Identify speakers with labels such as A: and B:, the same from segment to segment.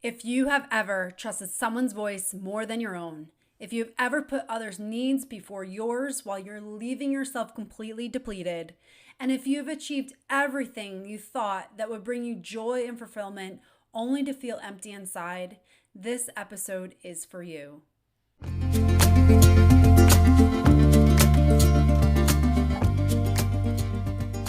A: If you have ever trusted someone's voice more than your own, if you've ever put others' needs before yours while you're leaving yourself completely depleted, and if you've achieved everything you thought that would bring you joy and fulfillment only to feel empty inside, this episode is for you.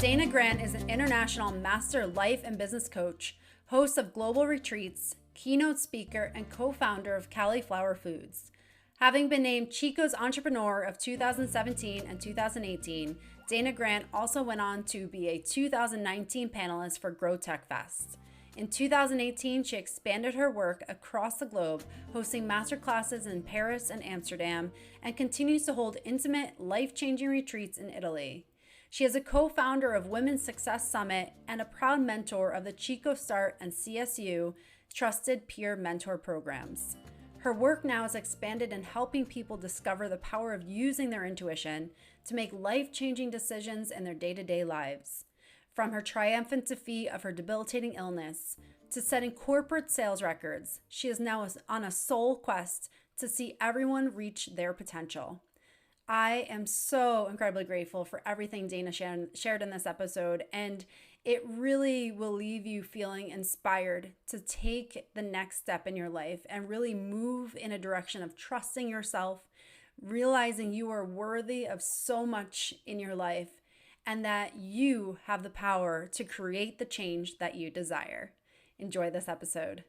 A: Dana Grant is an international master life and business coach, host of global retreats, keynote speaker, and co-founder of Cali'Flour Foods. Having been named Chico's Entrepreneur of 2017 and 2018, Dana Grant also went on to be a 2019 panelist for GrowTech Fest. In 2018, she expanded her work across the globe, hosting masterclasses in Paris and Amsterdam, and continues to hold intimate, life-changing retreats in Italy. She is a co-founder of Women's Success Summit and a proud mentor of the Chicostart and CSU Trusted Peer Mentor programs. Her work now is expanded in helping people discover the power of using their intuition to make life-changing decisions in their day-to-day lives. From her triumphant defeat of her debilitating illness to setting corporate sales records, she is now on a soul quest to see everyone reach their potential. I am so incredibly grateful for everything Dana shared in this episode, and it really will leave you feeling inspired to take the next step in your life and really move in a direction of trusting yourself, realizing you are worthy of so much in your life, and that you have the power to create the change that you desire. Enjoy this episode.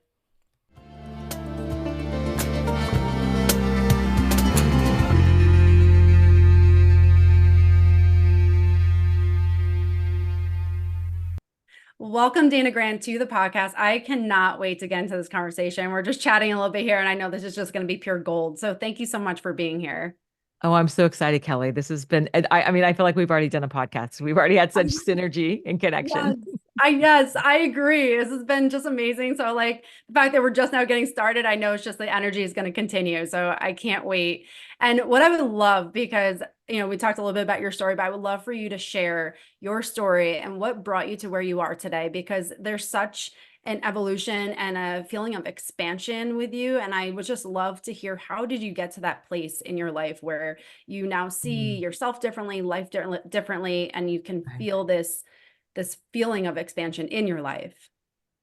A: Welcome, Dana Grant, to the podcast. I cannot wait to get into this conversation. We're just chatting a little bit here, and I know this is just going to be pure gold. So thank you so much for being here.
B: Oh, I'm so excited, Kelly. This has been, I mean, I feel like we've already done a podcast. We've already had such synergy and
A: Yes,
B: connection.
A: I agree. This has been just amazing. So like the fact that we're just now getting started, I know it's just the energy is going to continue. So I can't wait. And what I would love, because we talked a little bit about your story, but I would love for you to share your story and what brought you to where you are today, because there's such an evolution and a feeling of expansion with you. And I would just love to hear, how did you get to that place in your life where you now see yourself differently, life differently, and you can feel this feeling of expansion in your life?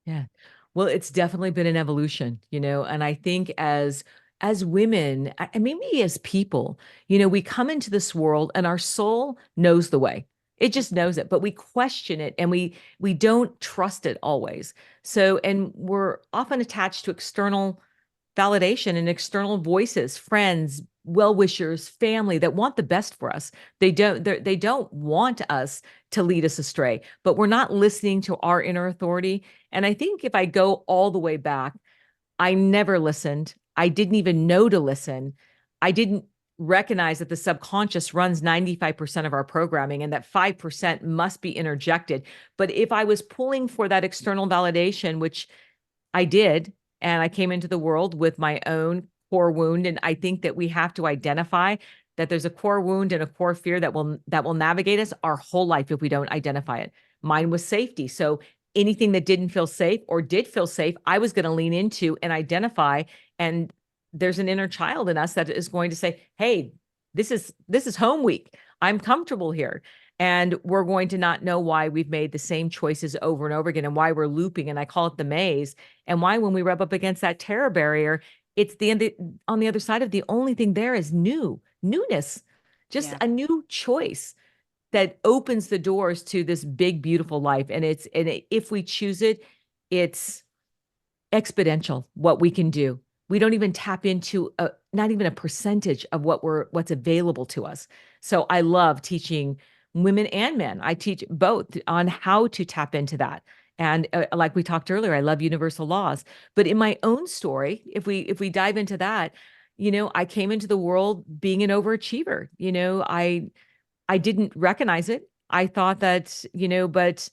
B: Yeah. Well, it's definitely been an evolution, and I think as women, and maybe as people, we come into this world and our soul knows the way. It just knows it, but we question it and we don't trust it always. So, and we're often attached to external validation and external voices, friends, well-wishers, family that want the best for us. They don't want us to lead us astray, but we're not listening to our inner authority. And I think if I go all the way back, I never listened. I didn't even know to listen. I didn't recognize that the subconscious runs 95% of our programming and that 5% must be interjected. But if I was pulling for that external validation, which I did, and I came into the world with my own core wound, and I think that we have to identify that there's a core wound and a core fear that will navigate us our whole life if we don't identify it. Mine was safety. So anything that didn't feel safe or did feel safe, I was going to lean into and identify. And there's an inner child in us that is going to say, hey, this is home week. I'm comfortable here. And we're going to not know why we've made the same choices over and over again, and why we're looping. And I call it the maze. And why, when we rub up against that terror barrier, it's on the other side of the only thing there is newness, just a new choice that opens the doors to this big, beautiful life. And if we choose it, it's exponential what we can do. We don't even tap into not even a percentage of what's available to us. So I love teaching women and men. I teach both on how to tap into that. And like we talked earlier, I love universal laws. But in my own story, if we dive into that, I came into the world being an overachiever. I didn't recognize it. I thought that, but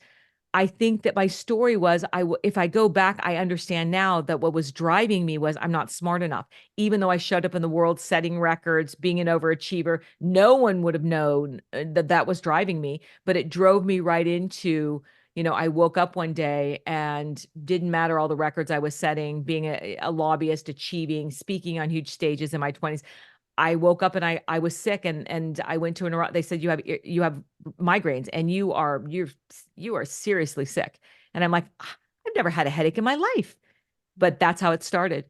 B: I think that my story was, if I go back, I understand now that what was driving me was I'm not smart enough. Even though I showed up in the world setting records, being an overachiever, no one would have known that was driving me, but it drove me right into, I woke up one day and didn't matter all the records I was setting, being a lobbyist, achieving, speaking on huge stages in my 20s. I woke up and I was sick, and I went to they said you have migraines and you are seriously sick. And I'm like, I've never had a headache in my life. But that's how it started.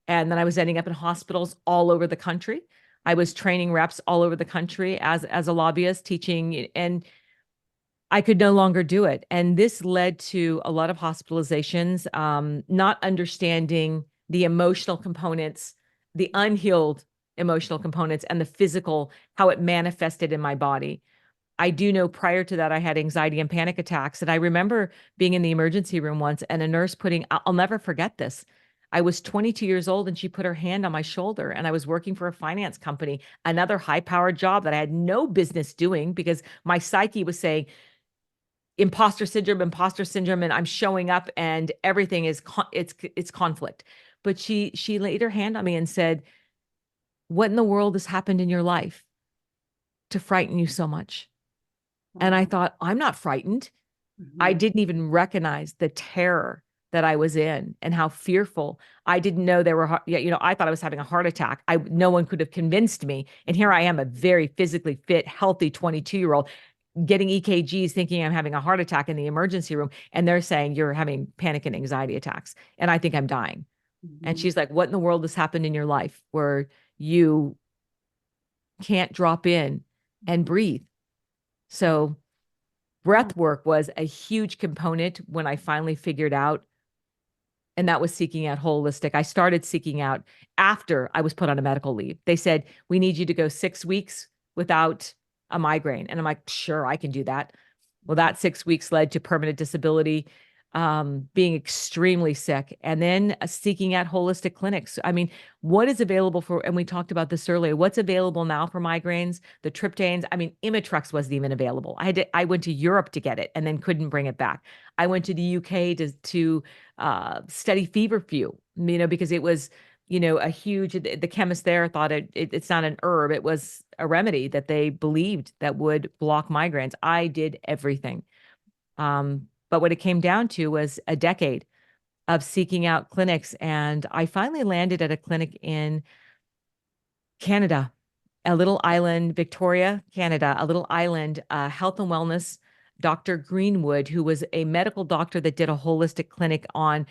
B: And then I was ending up in hospitals all over the country. I was training reps all over the country as a lobbyist, teaching, and I could no longer do it. And this led to a lot of hospitalizations, not understanding the emotional components, the unhealed emotional components, and the physical, how it manifested in my body. I do know prior to that, I had anxiety and panic attacks. And I remember being in the emergency room once and a nurse I'll never forget this. I was 22 years old and she put her hand on my shoulder, and I was working for a finance company, another high powered job that I had no business doing because my psyche was saying imposter syndrome. And I'm showing up and everything is, it's conflict. But she laid her hand on me and said, "What in the world has happened in your life to frighten you so much?" And I thought, I'm not frightened. I didn't even recognize the terror that I was in and how fearful. I didn't know there were, I thought I was having a heart attack. No one could have convinced me. And here I am, a very physically fit, healthy 22-year-old getting EKGs thinking I'm having a heart attack in the emergency room. And they're saying you're having panic and anxiety attacks. And I think I'm dying. And she's like, what in the world has happened in your life where you can't drop in and breathe? So breath work was a huge component when I finally figured out, and that was seeking out holistic. I started seeking out after I was put on a medical leave. They said, we need you to go 6 weeks without a migraine. And I'm like, sure, I can do that. Well, that 6 weeks led to permanent disability, being extremely sick, and then seeking out holistic clinics. I mean, what is available for, and we talked about this earlier, what's available now for migraines, the triptanes. I mean, Imitrex wasn't even available. I went to Europe to get it and then couldn't bring it back. I went to the UK to study feverfew, because it was, a huge, the chemist there thought it's not an herb. It was a remedy that they believed that would block migraines. I did everything. But what it came down to was a decade of seeking out clinics. And I finally landed at a clinic in Canada, a little island, Victoria, Canada, a little island, health and wellness. Dr. Greenwood, who was a medical doctor that did a holistic clinic on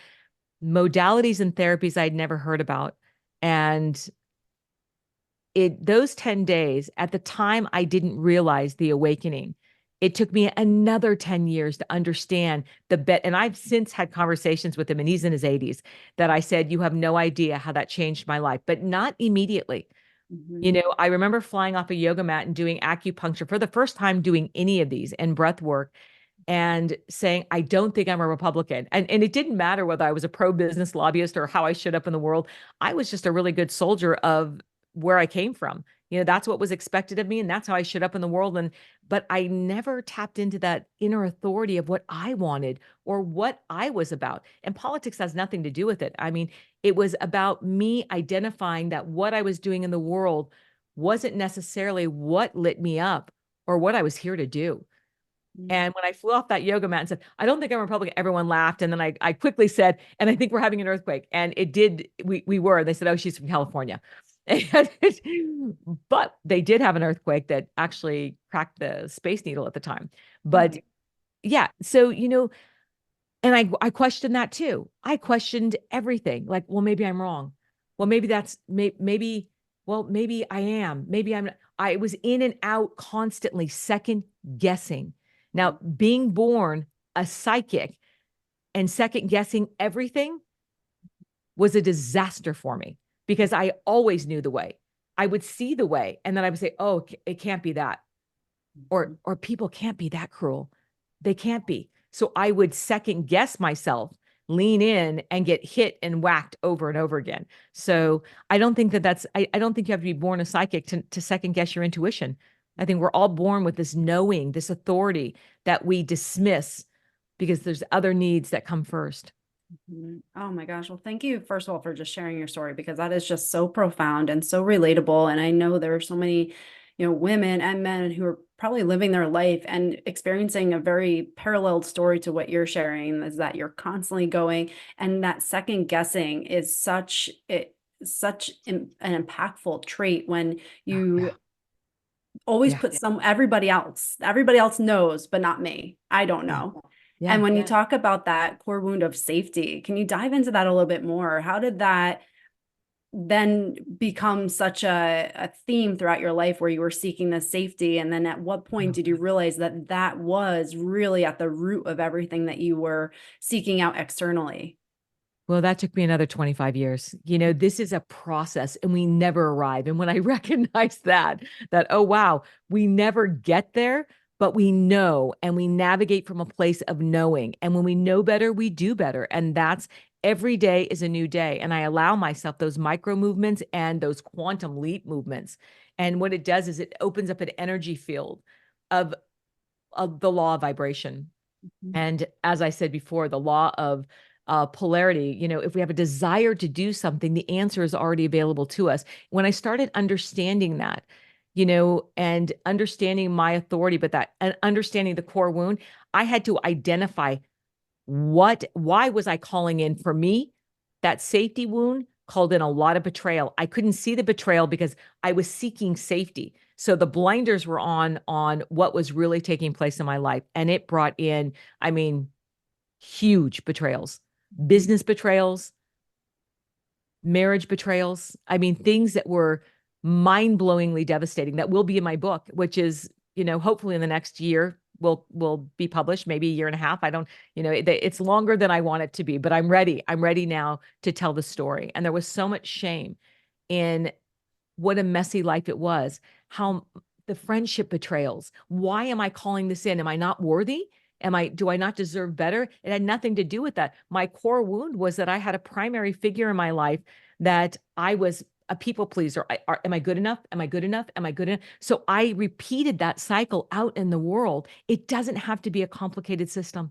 B: modalities and therapies I'd never heard about. And those 10 days, at the time, I didn't realize the awakening. It took me another 10 years to understand and I've since had conversations with him, and he's in his 80s, that I said, you have no idea how that changed my life, but not immediately. I remember flying off a yoga mat and doing acupuncture for the first time, doing any of these, and breath work, and saying, I don't think I'm a Republican. And it didn't matter whether I was a pro-business lobbyist or how I showed up in the world. I was just a really good soldier of where I came from. That's what was expected of me, and that's how I showed up in the world. But I never tapped into that inner authority of what I wanted or what I was about. And politics has nothing to do with it. I mean, it was about me identifying that what I was doing in the world wasn't necessarily what lit me up or what I was here to do. And when I flew off that yoga mat and said, I don't think I'm a Republican, everyone laughed. And then I quickly said, and I think we're having an earthquake. And it did, we were. They said, oh, she's from California. But they did have an earthquake that actually cracked the Space Needle at the time. But yeah, so, and I questioned that too. I questioned everything. Like, well, maybe I'm wrong. Well, maybe maybe I am. Maybe I was in and out constantly, second guessing. Now, being born a psychic and second guessing everything was a disaster for me, because I always knew the way. I would see the way, and then I would say, oh, it can't be that. Or people can't be that cruel. They can't be. So I would second guess myself, lean in, and get hit and whacked over and over again. So I don't think I don't think you have to be born a psychic to second guess your intuition. I think we're all born with this knowing, this authority that we dismiss because there's other needs that come first.
A: Oh my gosh. Well, thank you, first of all, for just sharing your story, because that is just so profound and so relatable. And I know there are so many, women and men who are probably living their life and experiencing a very paralleled story to what you're sharing, is that you're constantly going, and that second guessing is an impactful trait when
B: Oh,
A: you
B: yeah.
A: always
B: Yeah.
A: put everybody else knows, but not me. I don't
B: Yeah.
A: know. And
B: Yeah.
A: when you talk about that core wound of safety, can you dive into that a little bit more? How did that then become such a theme throughout your life where you were seeking this safety? And then at what point
B: Oh,
A: did you realize that that was really at the root of everything that you were seeking out externally?
B: well, that took me another 25 years. This is a process and we never arrive. And when I recognize that, oh, wow, we never get there, but we know and we navigate from a place of knowing. And when we know better, we do better. And that's every day is a new day. And I allow myself those micro movements and those quantum leap movements. And what it does is it opens up an energy field of, of the law of vibration. And as I said before, the law of polarity, if we have a desire to do something, the answer is already available to us. When I started understanding that, and understanding my authority, but that and understanding the core wound, I had to identify why was I calling in for me? That safety wound called in a lot of betrayal. I couldn't see the betrayal because I was seeking safety. So the blinders were on what was really taking place in my life. And it brought in, I mean, huge betrayals, business betrayals, marriage betrayals. I mean, things that were mind-blowingly devastating that will be in my book, which is, hopefully in the next year will be published, maybe a year and a half. I don't, it's longer than I want it to be, but I'm ready. I'm ready now to tell the story. And there was so much shame in what a messy life it was, how the friendship betrayals. Why am I calling this in? Am I not worthy? Do I not deserve better? It had nothing to do with that. My core wound was that I had a primary figure in my life that I was a people pleaser. Am I good enough? Am I good enough? Am I good enough? So I repeated that cycle out in the world. It doesn't have to be a complicated system.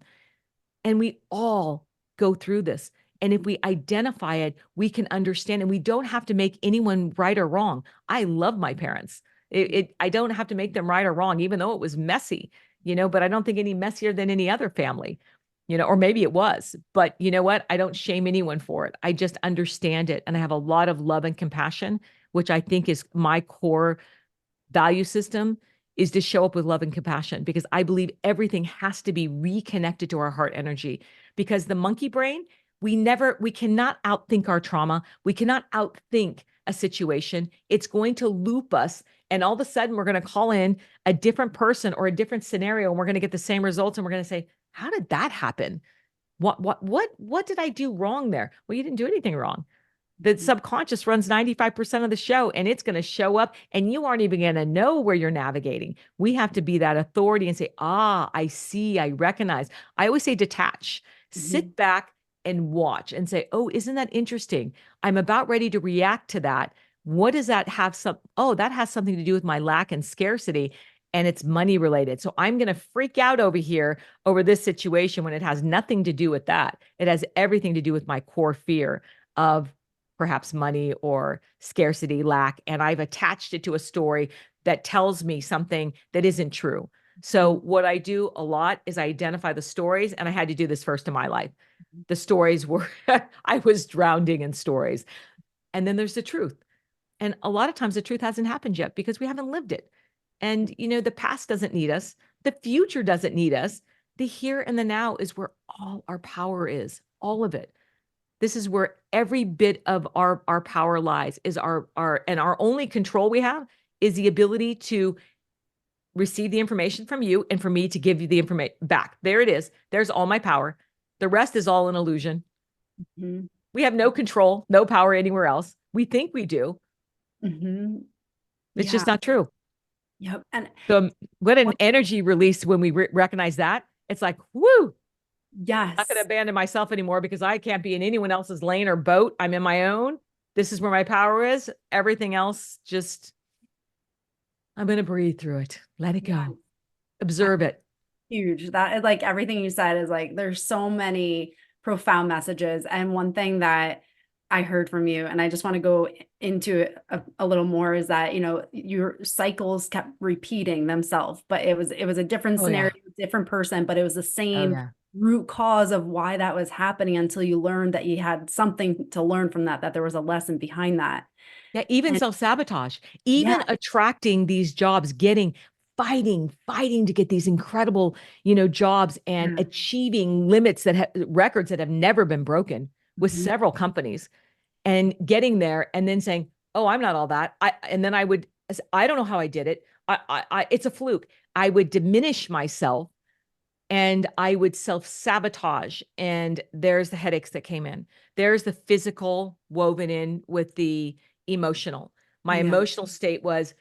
B: And we all go through this. And if we identify it, we can understand, and we don't have to make anyone right or wrong. I love my parents. I don't have to make them right or wrong, even though it was messy, but I don't think any messier than any other family, or maybe it was. But you know what? I don't shame anyone for it. I just understand it. And I have a lot of love and compassion, which I think is my core value system, is to show up with love and compassion, because I believe everything has to be reconnected to our heart energy. Because the monkey brain, we cannot outthink our trauma. We cannot outthink a situation. It's going to loop us. And all of a sudden, we're going to call in a different person or a different scenario, and we're going to get the same results. And we're going to say, how did that happen? What did I do wrong there? Well, you didn't do anything wrong. The subconscious runs 95% of the show, and it's going to show up, and you aren't even going to know where you're navigating. We have to be that authority and say, I see, I recognize. I always say detach, sit back and watch and say, oh, isn't that interesting? I'm about ready to react to that. What does that have that has something to do with my lack and scarcity, and it's money related. So I'm going to freak out over here over this situation when it has nothing to do with that. It has everything to do with my core fear of perhaps money or scarcity, lack. And I've attached it to a story that tells me something that isn't true. So what I do a lot is I identify the stories, and I had to do this first in my life. The stories were, I was drowning in stories. And then there's the truth. And a lot of times the truth hasn't happened yet because we haven't lived it. And, the past doesn't need us. The future doesn't need us. The here and the now is where all our power is, all of it. This is where every bit of our power lies, is our only control we have is the ability to receive the information from you and for me to give you the information back. There it is. There's all my power. The rest is all an illusion. We have no control, no power anywhere else. We think we do. It's
A: Yeah.
B: just not true.
A: Yep. And
B: So what an energy release when we recognize that. It's like, woo, I'm not going to
A: yes.
B: abandon myself anymore because I can't be in anyone else's lane or boat. I'm in my own. This is where my power is. Everything else, just, I'm going to breathe through it. Let it
A: Yeah.
B: go. Observe it.
A: Huge. That is like everything you said is like there's so many profound messages. And one thing that I heard from you, and I just want to go into it a little more, is that, your cycles kept repeating themselves, but it was a different
B: Oh yeah.
A: scenario, different person, but it was the
B: Oh
A: same
B: yeah.
A: root cause of why that was happening until you learned that you had something to learn from that there was a lesson behind that.
B: Yeah, even
A: And
B: self-sabotage,
A: yeah.
B: even attracting these jobs, fighting to get these incredible, jobs and
A: Yeah.
B: achieving limits records that have never been broken with
A: Mhm.
B: several companies and getting there and then saying, "Oh, I'm not all that." And then I don't know how I did it. It's a fluke. I would diminish myself and I would self-sabotage. And there's the headaches that came in. There's the physical woven in with the emotional. My
A: Yeah.
B: emotional state was,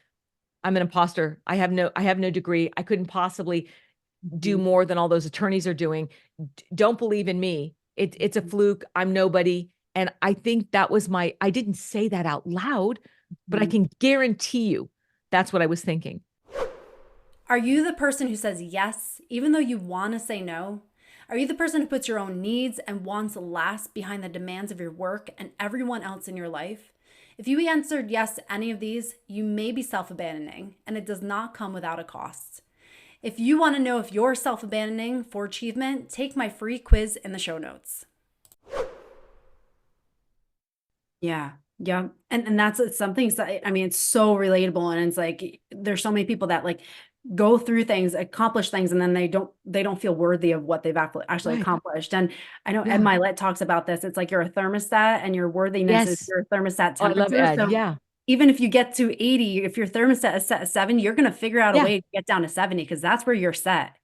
B: I'm an imposter. I have no degree. I couldn't possibly do
A: Mhm.
B: more than all those attorneys are doing. Don't believe in me. It's a fluke. I'm nobody. And I think I didn't say that out loud, but I
A: Mhm.
B: can guarantee you that's what I was thinking.
A: Are you the person who says yes, even though you want to say no? Are you the person who puts your own needs and wants last behind the demands of your work and everyone else in your life? If you answered yes to any of these, you may be self abandoning, and it does not come without a cost. If you want to know if you're self abandoning for achievement, take my free quiz in the show notes. Yeah. Yeah. And that's it's something, I mean, it's so relatable. And it's like there's so many people that like go through things, accomplish things, and then they don't feel worthy of what they've actually
B: Right.
A: accomplished. And I know Ed
B: Yeah.
A: Milet talks about this. It's like you're a thermostat and your worthiness is
B: Yes.
A: your thermostat
B: Oh, I love
A: temperature.
B: Ed.
A: So
B: Yeah.
A: even if you get to 80, if your thermostat is set at 70, you're going to figure out a
B: Yeah.
A: way to get down to 70 because that's where you're set.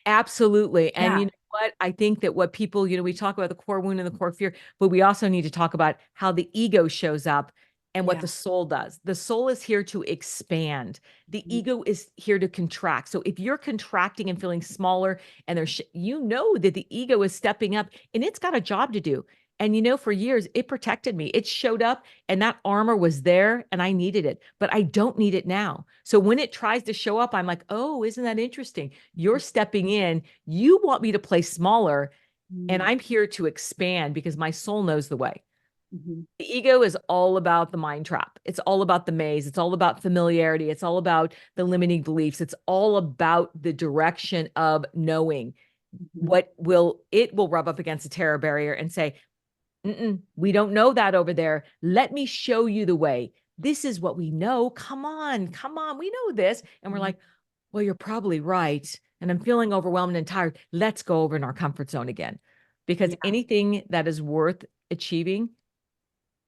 B: Absolutely. And
A: Yeah.
B: you know what? I think that what people, we talk about the core wound and the core fear, but we also need to talk about how the ego shows up and what
A: Yeah.
B: the soul does. The soul is here to expand. The ego is here to contract. So if you're contracting and feeling smaller and you know that the ego is stepping up and it's got a job to do. And for years it protected me. It showed up and that armor was there and I needed it, but I don't need it now. So when it tries to show up, I'm like, "Oh, isn't that interesting? You're stepping in. You want me to play smaller, and
A: Mhm.
B: I'm here to expand because my soul knows the way."
A: Mhm.
B: The ego is all about the mind trap. It's all about the maze. It's all about familiarity. It's all about the limiting beliefs. It's all about the direction of knowing
A: Mhm.
B: it will rub up against a terror barrier and say, we don't know that over there. Let me show you the way. This is what we know. Come on, come on. We know this. And we're
A: Mhm.
B: like, well, you're probably right. And I'm feeling overwhelmed and tired. Let's go over in our comfort zone again. Because
A: Yeah.
B: anything that is worth achieving,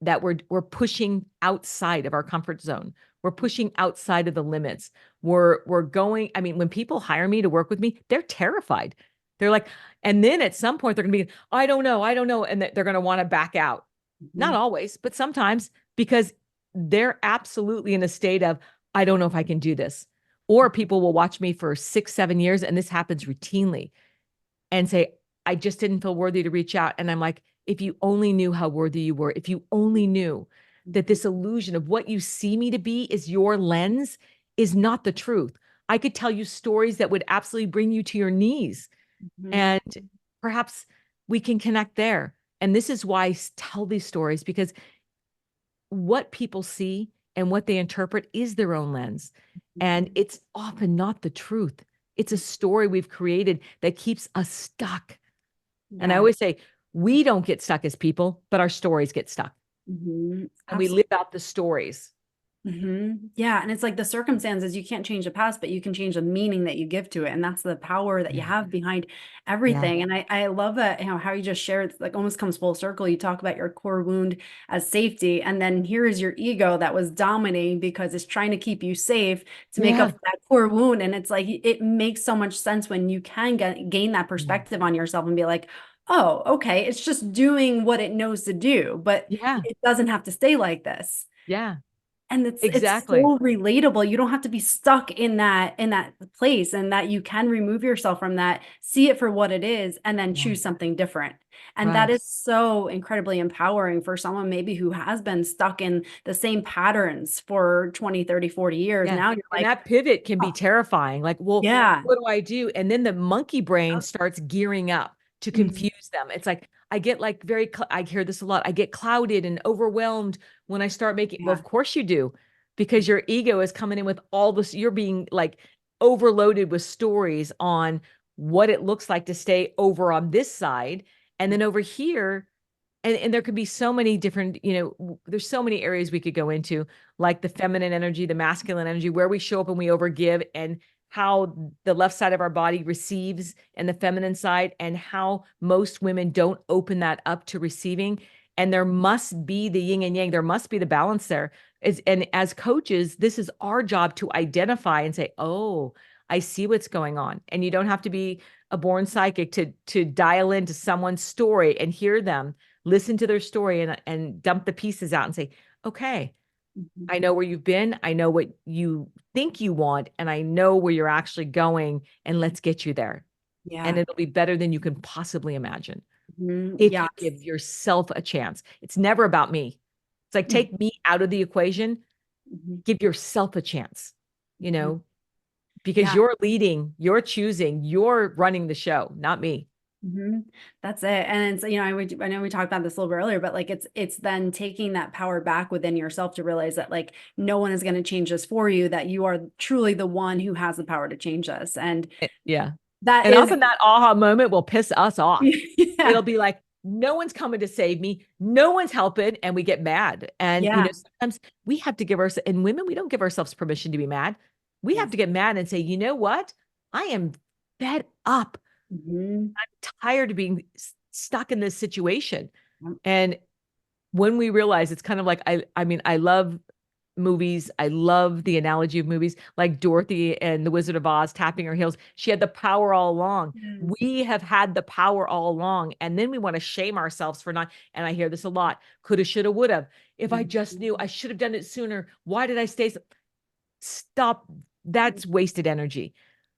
B: that we're pushing outside of our comfort zone. We're pushing outside of the limits. We're going, I mean, when people hire me to work with me, they're terrified. They're like, and then at some point they're going to be, I don't know. And they're going to want to back out. Not
A: Mhm.
B: always, but sometimes because they're absolutely in a state of, I don't know if I can do this. Or people will watch me for 6, 7 years, and this happens routinely and say, I just didn't feel worthy to reach out. And I'm like, if you only knew how worthy you were, if you only knew that
A: Mhm.
B: this illusion of what you see me to be is your lens is not the truth. I could tell you stories that would absolutely bring you to your knees.
A: Mhm.
B: And perhaps we can connect there. And this is why I tell these stories, because what people see and what they interpret is their own lens. And it's often not the truth. It's a story we've created that keeps us stuck. And I
A: Yeah.
B: always say, we don't get stuck as people, but our stories get stuck
A: Mhm.
B: and we live out the stories.
A: Yeah. And it's like the circumstances, you can't change the past, but you can change the meaning that you give to it. And that's the power that you
B: Yeah.
A: have behind
B: Yeah.
A: everything. And I love that, how you just shared, it's like almost comes full circle. You talk about your core wound as safety. And then here is your ego that was dominating because it's trying to keep you safe to make up
B: Yeah.
A: for that core wound. And it's like, it makes so much sense when you can gain that perspective on yourself and be like, oh, okay, it's just doing what it knows to do, but
B: Yeah.
A: it doesn't have to stay like this.
B: Yeah.
A: And it's
B: Exactly.
A: so relatable. You don't have to be stuck in that place, and that you can remove yourself from that, see it for what it is, and then
B: Yeah.
A: choose something different. And that
B: Right.
A: is so incredibly empowering for someone maybe who has been stuck in the same patterns for 20, 30, 40 years.
B: Yeah.
A: Now you're
B: And
A: like,
B: that pivot can be
A: oh,
B: terrifying. Like, well,
A: yeah.
B: what do I do? And then the monkey brain starts gearing up to
A: Mhm.
B: confuse them. It's like, I get like I hear this a lot. I get clouded and overwhelmed when I start making, well,
A: Yeah.
B: of course you do, because your ego is coming in with all this, you're being like overloaded with stories on what it looks like to stay over on this side. And then over here, and there could be so many different, there's so many areas we could go into, like the feminine energy, the masculine energy, where we show up and we overgive, and how the left side of our body receives, and the feminine side, and how most women don't open that up to receiving. And there must be the yin and yang. There must be the balance there. And as coaches, this is our job to identify and say, oh, I see what's going on. And you don't have to be a born psychic to dial into someone's story and hear them, listen to their story, and dump the pieces out and say, okay,
A: Mhm.
B: I know where you've been. I know what you think you want, and I know where you're actually going, and let's get you there. And
A: Yeah.
B: it'll be better than you can possibly imagine
A: Mhm.
B: if you
A: Yes.
B: give yourself a chance. It's never about me. It's like,
A: Mhm.
B: take me out of the equation,
A: Mhm.
B: give yourself a chance,
A: Mhm.
B: because
A: Yeah.
B: you're leading, you're choosing, you're running the show, not me.
A: Mhm. That's it. And it's, I know we talked about this a little bit earlier, but like it's then taking that power back within yourself to realize that like no one is going to change this for you, that you are truly the one who has the power to change this. And
B: Yeah.
A: that
B: And
A: is,
B: often that aha moment will piss us off.
A: yeah.
B: It'll be like, no one's coming to save me. No one's helping. And we get mad. And,
A: Yeah.
B: sometimes we have to give ourselves, and women, we don't give ourselves permission to be mad. We have
A: Yes.
B: to get mad and say, you know what? I am fed up.
A: Mhm.
B: Tired of being stuck in this situation. And when we realize, it's kind of like, I mean, I love movies. I love the analogy of movies like Dorothy and the Wizard of Oz tapping her heels. She had the power all along.
A: Yes.
B: We have had the power all along. And then we want to shame ourselves for not. And I hear this a lot: coulda, shoulda, woulda. If I just knew, I should have done it sooner. Why did I stay? Stop. That's wasted energy.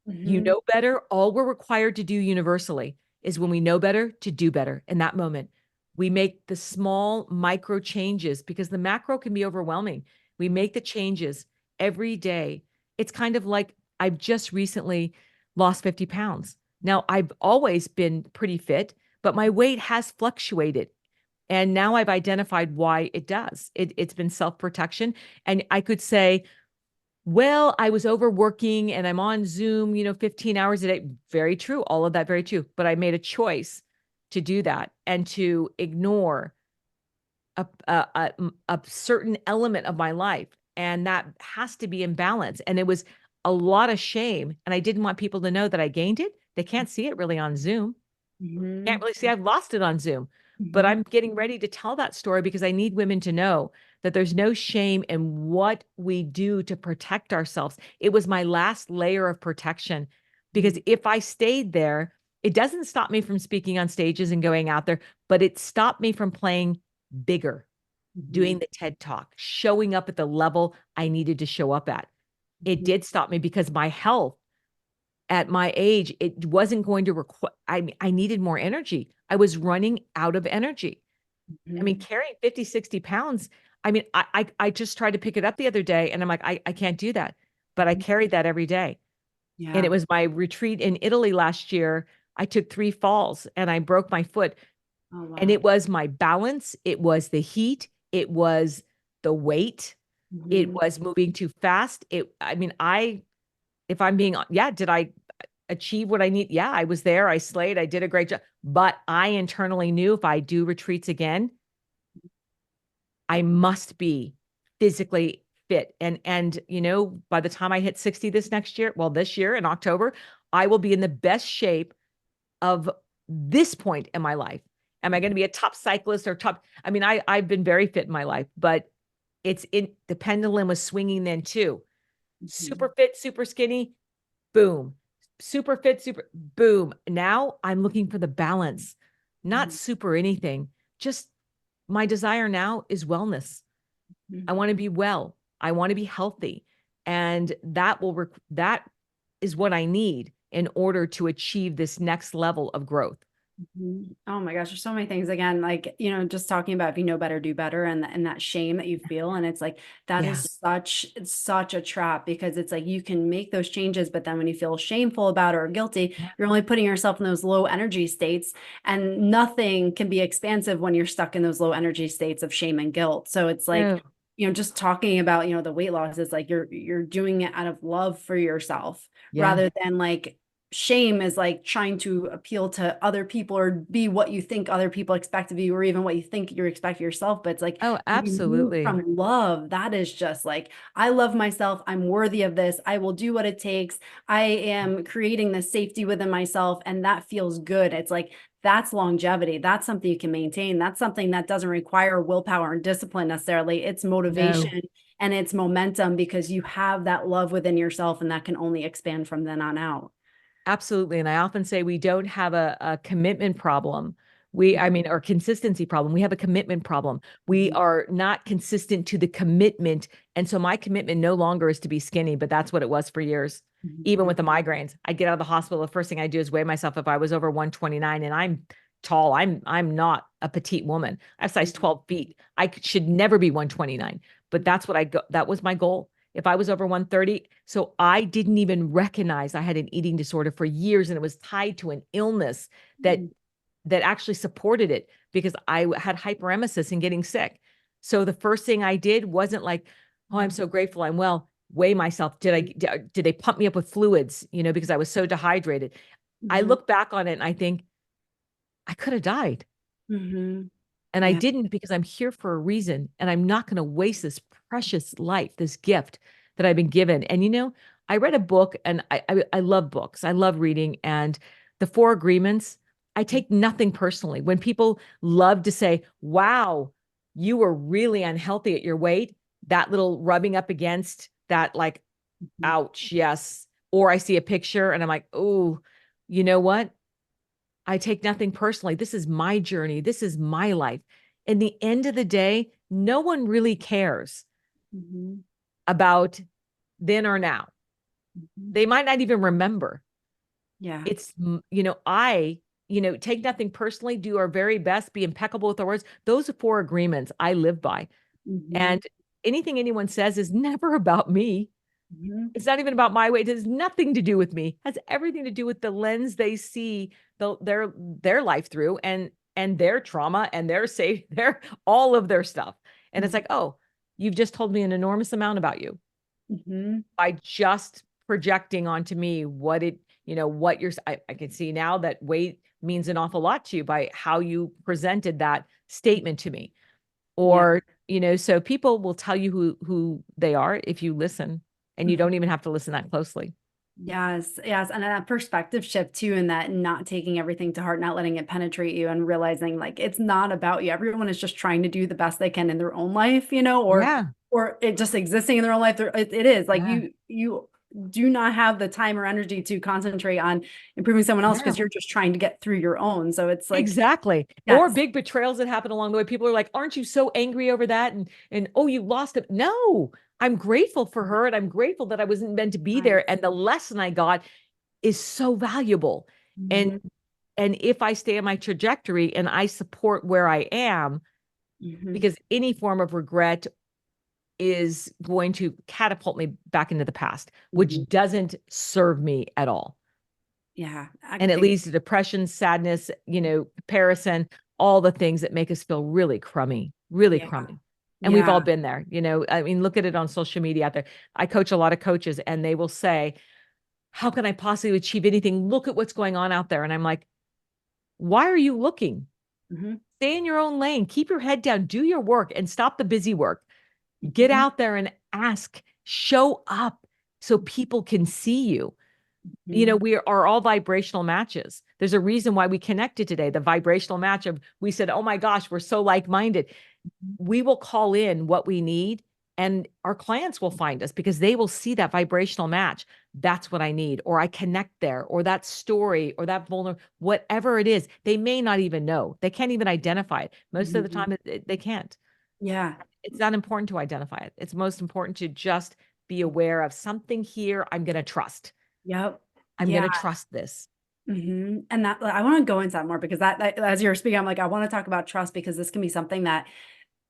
B: You
A: Mhm.
B: know better. All we're required to do universally is, when we know better, to do better. In that moment, we make the small micro changes, because the macro can be overwhelming. We make the changes every day. It's kind of like, I've just recently lost 50 pounds. Now, I've always been pretty fit, but my weight has fluctuated. And now I've identified why it does. It's been self protection. And I could say, well, I was overworking and I'm on Zoom, 15 hours a day. Very true. All of that, very true. But I made a choice to do that and to ignore a certain element of my life. And that has to be in balance. And it was a lot of shame. And I didn't want people to know that I gained it. They can't see it really on Zoom. Can't
A: Mhm.
B: really see I've lost it on Zoom, but
A: Mhm.
B: I'm getting ready to tell that story because I need women to know that there's no shame in what we do to protect ourselves. It was my last layer of protection, because if I stayed there, it doesn't stop me from speaking on stages and going out there, but it stopped me from playing bigger, doing
A: Mhm.
B: the TED Talk, showing up at the level I needed to show up at. It
A: Mhm.
B: did stop me because my health at my age, it wasn't going to require, I needed more energy. I was running out of energy. I mean,
A: Mhm.
B: carrying 50, 60 pounds. I mean, I just tried to pick it up the other day, and I'm like, I can't do that. But I
A: Mhm.
B: carried that every day. And it
A: Yeah.
B: was my retreat in Italy last year. I took 3 falls and I broke my foot.
A: Oh,
B: And
A: wow.
B: it was my balance. It was the heat. It was the weight. It
A: Mhm.
B: was moving too fast. I mean, if I'm being, yeah, did I achieve what I need? Yeah, I was there. I slayed. I did a great job. But I internally knew, if I do retreats again, I must be physically fit. And by the time I hit 60 this next year, well, this year in October, I will be in the best shape of this point in my life. Am I going to be a top cyclist or top? I mean, I've been very fit in my life, but the pendulum was swinging then too.
A: Mhm.
B: Super fit, super skinny, boom. Super fit, super boom. Now I'm looking for the balance, not
A: Mhm.
B: super anything. Just my desire now is wellness. I
A: Mhm.
B: want to be well. I want to be healthy. And that is what I need in order to achieve this next level of growth.
A: Mhm. Oh my gosh, there's so many things. Again, like, just talking about if you know better, do better, and that shame that you feel. And it's like that
B: Yeah.
A: is such a trap, because it's like you can make those changes, but then when you feel shameful about it or guilty,
B: Yeah.
A: you're only putting yourself in those low energy states, and nothing can be expansive when you're stuck in those low energy states of shame and guilt. So it's like,
B: No.
A: just talking about, the weight loss is like you're doing it out of love for yourself,
B: Yeah.
A: rather than like shame is like trying to appeal to other people or be what you think other people expect of you, or even what you think you expect of yourself. But it's like
B: Oh,
A: when you move
B: absolutely.
A: from love, that is just like, I love myself, I'm worthy of this, I will do what it takes, I am creating this safety within myself, and that feels good. It's like that's longevity. That's something you can maintain. That's something that doesn't require willpower and discipline necessarily. It's
B: No.
A: motivation and it's momentum, because you have that love within yourself, and that can only expand from then on out.
B: Absolutely. And I often say we don't have a commitment problem. I
A: Mhm,
B: mean, or consistency problem. We have a commitment problem. We
A: mhm,
B: are not consistent to the commitment. And so my commitment no longer is to be skinny, but that's what it was for years. Even
A: mhm,
B: with the migraines, I get out of the hospital. The first thing I do is weigh myself. If I was over 129, and I'm tall, I'm not a petite woman. I have size
A: mhm,
B: 12 feet. Should never be 129, but
A: mhm,
B: that's what that was my goal. If I was over 130, so I didn't even recognize I had an eating disorder for years, and it was tied to an illness that
A: mhm,
B: actually supported it, because I had hyperemesis and getting sick. So the first thing I did wasn't like, oh, I'm so grateful I'm well. Weigh myself. Did they pump me up with fluids, because I was so dehydrated? I
A: mhm,
B: look back on it and I think I could have died.
A: mhm.
B: And I
A: Yeah.
B: didn't, because I'm here for a reason, and I'm not going to waste this precious life, this gift that I've been given. And I read a book, and I love books. I love reading, and the Four Agreements. I take nothing personally when people love to say, "Wow, you were really unhealthy at your weight." That little rubbing up against that, like,
A: Mhm,
B: ouch, yes. Or I see a picture and I'm like, "Oh, you know what? I take nothing personally. This is my journey. This is my life." In the end of the day, no one really cares
A: mhm,
B: about then or now.
A: mhm.
B: They might not even remember.
A: Yeah.
B: Take nothing personally, do our very best, be impeccable with our words. Those are four agreements I live by.
A: Mhm,
B: And anything anyone says is never about me.
A: mhm,
B: It's not even about my weight. It has nothing to do with me. It has everything to do with the lens they see their life through, and their trauma and their all of their stuff. And it's
A: mhm,
B: like, oh, you've just told me an enormous amount about you
A: mhm,
B: by just projecting onto me what I can see now that weight means an awful lot to you by how you presented that statement to me.
A: yeah.
B: Or, so people will tell you who they are if you listen, and you
A: Mhm.
B: don't even have to listen that closely.
A: Yes, yes, and that perspective shift too, and that not taking everything to heart, not letting it penetrate you, and realizing like it's not about you. Everyone is just trying to do the best they can in their own life,
B: Yeah.
A: or it just existing in their own life. It is like
B: Yeah.
A: you do not have the time or energy to concentrate on improving someone else, because
B: No.
A: you're just trying to get through your own. So it's like,
B: Exactly. Or
A: yes,
B: big betrayals that happen along the way. People are like, "Aren't you so angry over that?" And oh, you lost it. No, I'm grateful for her, and I'm grateful that I wasn't meant to be there.
A: nice.
B: And the lesson I got is so valuable. And
A: Mhm,
B: if I stay on my trajectory and I support where I am,
A: mhm,
B: because any form of regret is going to catapult me back into the past, which
A: mhm.
B: doesn't serve me at all.
A: Yeah,
B: And it leads to depression, sadness, comparison, all the things that make us feel really crummy, really
A: yeah,
B: crummy. And we've all
A: yeah.
B: been there, I mean, look at it on social media out there. I coach a lot of coaches, and they will say, how can I possibly achieve anything? Look at what's going on out there. And I'm like, why are you looking?
A: Mhm,
B: Stay in your own lane, keep your head down, do your work, and stop the busy work. Get
A: mhm,
B: out there and ask, show up so people can see you.
A: mhm,
B: We are all vibrational matches. There's a reason why we connected today. The vibrational match of, we said, oh my gosh, we're so like-minded. We will call in what we need, and our clients will find us because they will see that vibrational match. That's what I need, or I connect there, or that story, or that vulnerable, whatever it is. They may not even know. They can't even identify it. Most of the
A: mhm.
B: time, they can't.
A: Yeah.
B: It's not important to identify it. It's most important to just be aware of something here I'm going to trust.
A: Yep.
B: I'm going
A: Yeah.
B: to trust this.
A: And that I want to go into that more because that as you're speaking, I'm like, I want to talk about trust because this can be something that,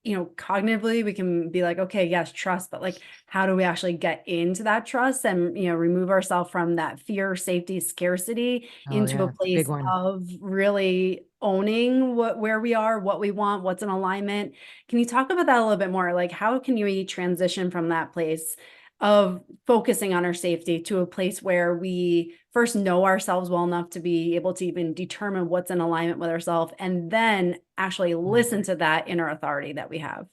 A: cognitively we can be like, okay, yes, trust, but like, how do we actually get into that trust and, remove ourselves from that fear, safety, scarcity
B: Oh
A: into a
B: yeah, big
A: place
B: one.
A: of really owning where we are, what we want, what's in alignment. Can you talk about that a little bit more? Like, how can we transition from that place of focusing on our safety to a place where we first know ourselves well enough to be able to even determine what's in alignment with ourselves and then actually listen to that inner authority that we have.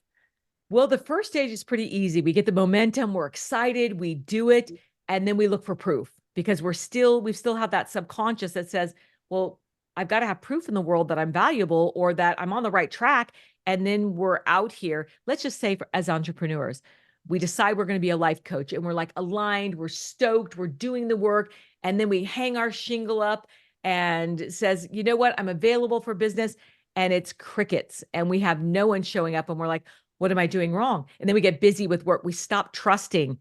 B: Well, the first stage is pretty easy. We get the momentum, we're excited, we do it, and then we look for proof because we still have that subconscious that says, well, I've got to have proof in the world that I'm valuable or that I'm on the right track. And then we're out here. Let's just say, as entrepreneurs, we decide we're going to be a life coach and we're like aligned, we're stoked, we're doing the work. And then we hang our shingle up and it says, you know what, I'm available for business. And it's crickets and we have no one showing up and we're like, what am I doing wrong? And then we get busy with work. We stop trusting.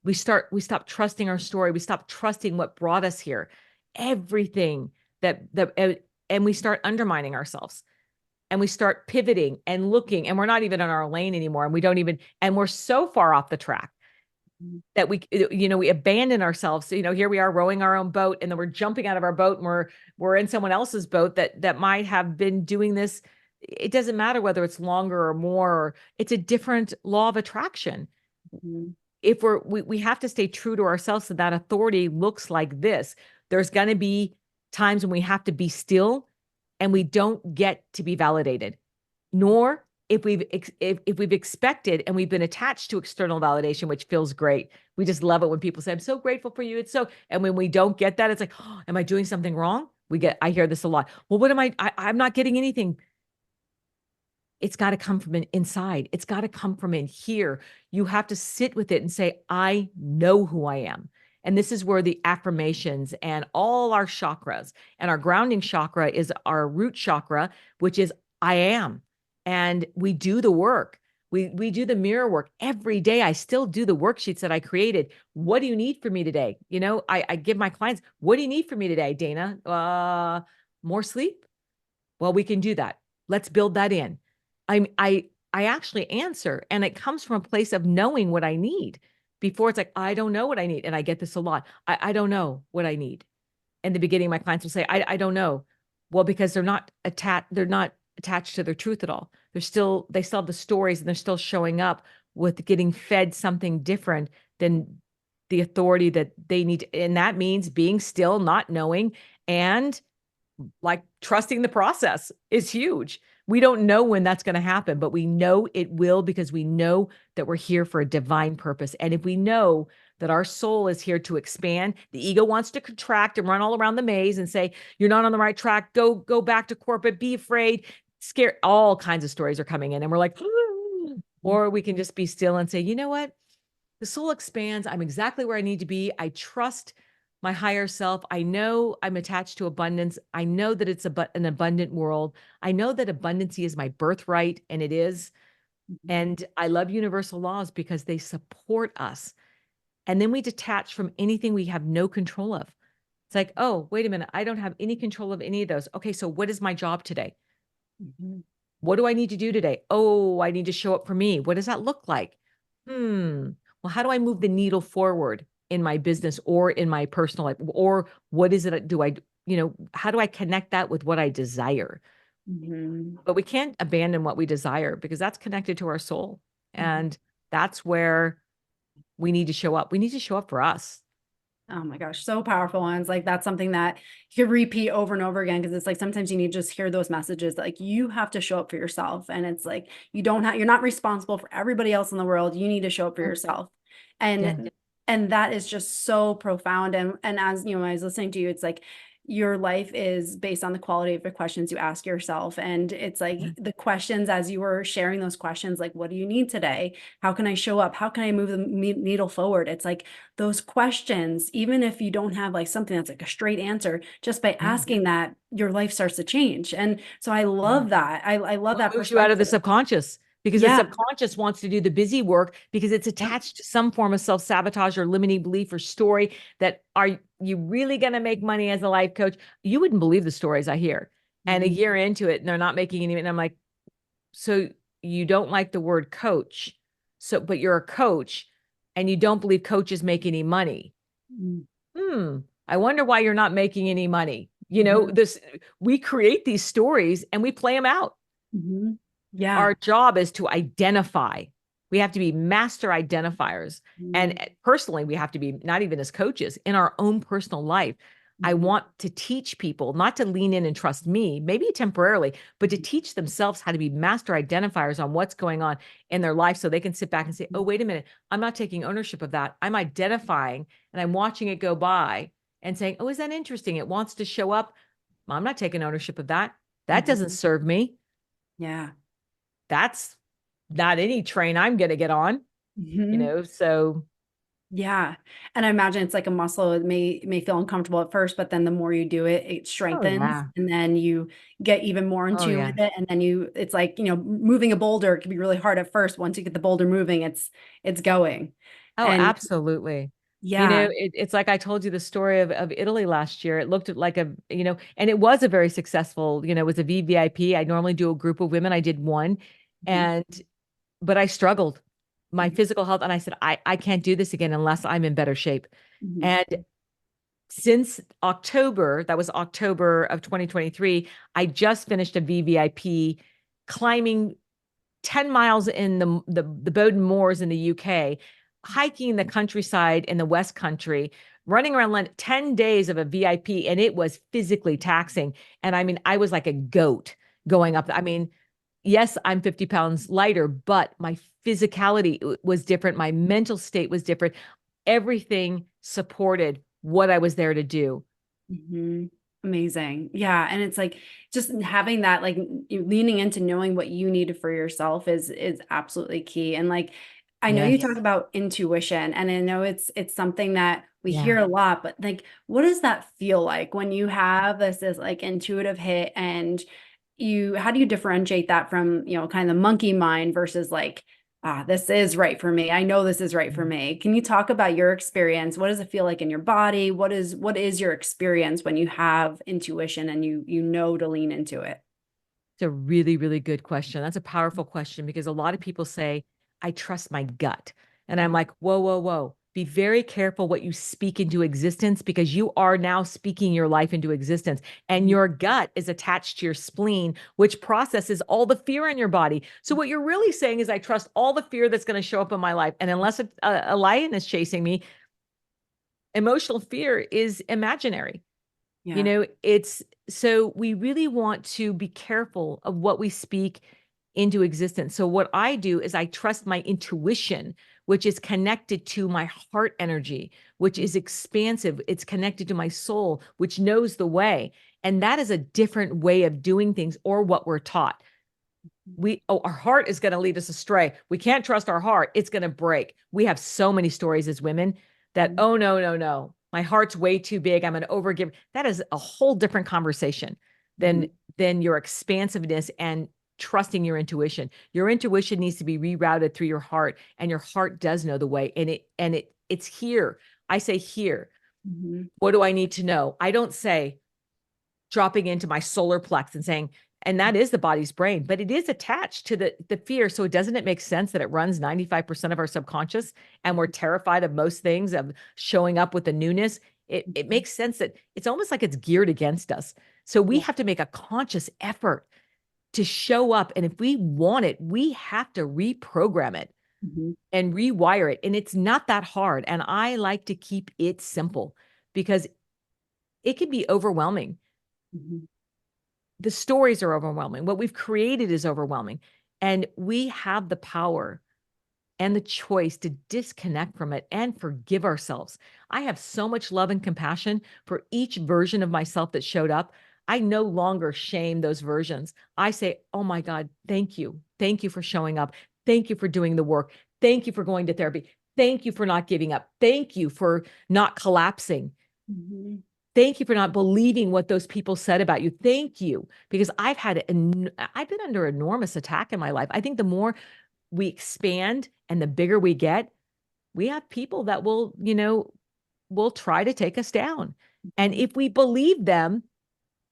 B: We stop trusting our story. We stop trusting what brought us here. Everything and we start undermining ourselves and we start pivoting and looking and we're not even in our lane anymore. And we don't even, and we're so far off the track that we abandon ourselves. So, here we are rowing our own boat and then we're jumping out of our boat and we're in someone else's boat that might have been doing this. It doesn't matter whether it's longer or more, it's a different law of attraction.
A: Mhm.
B: If we have to stay true to ourselves. So that authority looks like this. There's going to be times when we have to be still and we don't get to be validated, nor if we've expected and we've been attached to external validation, which feels great. We just love it when people say, I'm so grateful for you. It's so, and when we don't get that, it's like, oh, am I doing something wrong? I hear this a lot. Well, what am I'm not getting anything. It's got to come from inside. It's got to come from in here. You have to sit with it and say, I know who I am. And this is where the affirmations and all our chakras and our grounding chakra is our root chakra, which is I am. And we do the work. We do the mirror work every day. I still do the worksheets that I created. What do you need from me today? I give my clients, what do you need from me today, Dana? More sleep? Well, we can do that. Let's build that in. I actually answer, and it comes from a place of knowing what I need. Before it's like, I don't know what I need. And I get this a lot. I don't know what I need. In the beginning, my clients will say, I don't know. Well, because they're not attached to their truth at all. They still have the stories and they're still showing up with getting fed something different than the authority that they need. And that means being still, not knowing, and like trusting the process is huge. We don't know when that's going to happen, but we know it will because we know that we're here for a divine purpose. And if we know that our soul is here to expand, the ego wants to contract and run all around the maze and say, you're not on the right track. Go back to corporate, be afraid, scared. All kinds of stories are coming in. And we're like, or we can just be still and say, you know what? The soul expands. I'm exactly where I need to be. I trust my higher self. I know I'm attached to abundance. I know that it's an abundant world. I know that abundancy is my birthright, and it is. And I love universal laws because they support us. And then we detach from anything we have no control of. It's like, oh, wait a minute. I don't have any control of any of those. Okay, so what is my job today?
A: Mhm.
B: What do I need to do today? Oh, I need to show up for me. What does that look like? Well, how do I move the needle forward in my business or in my personal life? Or what is it how do I connect that with what I desire?
A: Mhm.
B: But we can't abandon what we desire because that's connected to our soul. And that's where we need to show up. We need to show up for us.
A: Oh my gosh, so powerful ones. Like that's something that you could repeat over and over again because it's like sometimes you need to just hear those messages that like you have to show up for yourself. And it's like you're not responsible for everybody else in the world. You need to show up for yourself.
B: Yeah.
A: And that is just so profound. And as I was listening to you, it's like your life is based on the quality of the questions you ask yourself. And it's like
B: Yeah.
A: the questions as you were sharing those questions, like, what do you need today? How can I show up? How can I move the needle forward? It's like those questions, even if you don't have like something that's like a straight answer, just by
B: Yeah.
A: asking that, your life starts to change. And so I
B: Yeah.
A: love that. I love
B: Well, it
A: that
B: moves you out of the
A: perspective.
B: subconscious. because the
A: Yeah.
B: subconscious wants to do the busy work because it's
A: Yep.
B: attached to some form of self-sabotage or limiting belief or story that are you really going to make money as a life coach? You wouldn't believe the stories I hear. And a
A: Mhm.
B: year into it, and they're not making any, and I'm like, so you don't like the word coach. So, but you're a coach and you don't believe coaches make any money.
A: Mm.
B: I wonder why you're not making any money.
A: Mhm.
B: We create these stories and we play them out.
A: Mhm. Yeah.
B: Our job is to identify. We have to be master identifiers. And
A: Mhm.
B: personally, we have to be not even as coaches in our own personal life. I
A: Mhm.
B: want to teach people not to lean in and trust me, maybe temporarily, but to
A: Mhm.
B: teach themselves how to be master identifiers on what's going on in their life so they can sit back and say, oh, wait a minute, I'm not taking ownership of that. I'm identifying and I'm watching it go by and saying, oh, is that interesting? It wants to show up. I'm not taking ownership of that. That doesn't
A: Mhm.
B: serve me.
A: Yeah.
B: That's not any train I'm going to get on,
A: Mhm.
B: so
A: Yeah. And I imagine it's like a muscle. It may feel uncomfortable at first, but then the more you do it, it
B: oh
A: strengthens
B: yeah.
A: and then you get even more in
B: Oh
A: tune with
B: yeah.
A: it. And then it's like, moving a boulder, it can be really hard at first. Once you get the boulder moving, it's going.
B: Oh,
A: And
B: absolutely.
A: yeah.
B: It's like I told you the story of Italy last year. It looked like and it was a very successful, it was a VVIP. I normally do a group of women. I did one,
A: Mhm.
B: and but I struggled my physical health, and I said I can't do this again unless I'm in better shape.
A: Mhm.
B: And since October, that was October of 2023, I just finished a VVIP climbing 10 miles in the Bowden Moors in the UK, hiking the countryside in the West Country, running around London, 10 days of a VIP, and it was physically taxing. And I mean, I was like a goat going up. I mean, yes, I'm 50 pounds lighter, but my physicality was different. My mental state was different. Everything supported what I was there to do.
A: Mhm. Amazing. Yeah. And it's like just having that, like leaning into knowing what you need for yourself is absolutely key. And like I know you talk
B: Yes.
A: about intuition, and I know it's something that we hear
B: Yeah.
A: a lot, but like what does that feel like when you have this like intuitive hit, and how do you differentiate that from, kind of the monkey mind versus like, this is right for me. I know this is right for me. Can you talk about your experience? What does it feel like in your body? What is your experience when you have intuition and you know to lean into it?
B: It's a really, really good question. That's a powerful question because a lot of people say, I trust my gut. And I'm like, whoa, whoa, whoa. Be very careful what you speak into existence because you are now speaking your life into existence. And
A: Mhm.
B: your gut is attached to your spleen, which processes all the fear in your body. So, what you're really saying is, I trust all the fear that's going to show up in my life. And unless a lion is chasing me, emotional fear is imaginary.
A: Yeah.
B: It's so we really want to be careful of what we speak into existence. So, what I do is I trust my intuition, which is connected to my heart energy, which is expansive. It's connected to my soul, which knows the way. And that is a different way of doing things or what we're taught. Our heart is going to lead us astray. We can't trust our heart. It's going to break. We have so many stories as women that,
A: Mhm.
B: oh, no, no, no. My heart's way too big. I'm an overgiver. That is a whole different conversation than
A: Mhm.
B: than your expansiveness and trusting your intuition. Your intuition needs to be rerouted through your heart, and your heart does know the way. And it's here. I say here.
A: Mhm.
B: What do I need to know? I don't say dropping into my solar plex and saying, and that is the body's brain, but it is attached to the fear. So doesn't it make sense that it runs 95% of our subconscious and we're terrified of most things, of showing up with the newness? It
A: Mhm.
B: makes sense that it's almost like it's geared against us. So we
A: Yeah.
B: have to make a conscious effort to show up. And if we want it, we have to reprogram it
A: Mhm.
B: and rewire it. And it's not that hard. And I like to keep it simple because it can be overwhelming.
A: Mhm.
B: The stories are overwhelming. What we've created is overwhelming. And we have the power and the choice to disconnect from it and forgive ourselves. I have so much love and compassion for each version of myself that showed up. I no longer shame those versions. I say, oh my God, thank you. Thank you for showing up. Thank you for doing the work. Thank you for going to therapy. Thank you for not giving up. Thank you for not collapsing.
A: Mhm.
B: Thank you for not believing what those people said about you. Thank you. Because I've been under enormous attack in my life. I think the more we expand and the bigger we get, we have people that will try to take us down. And if we believe them,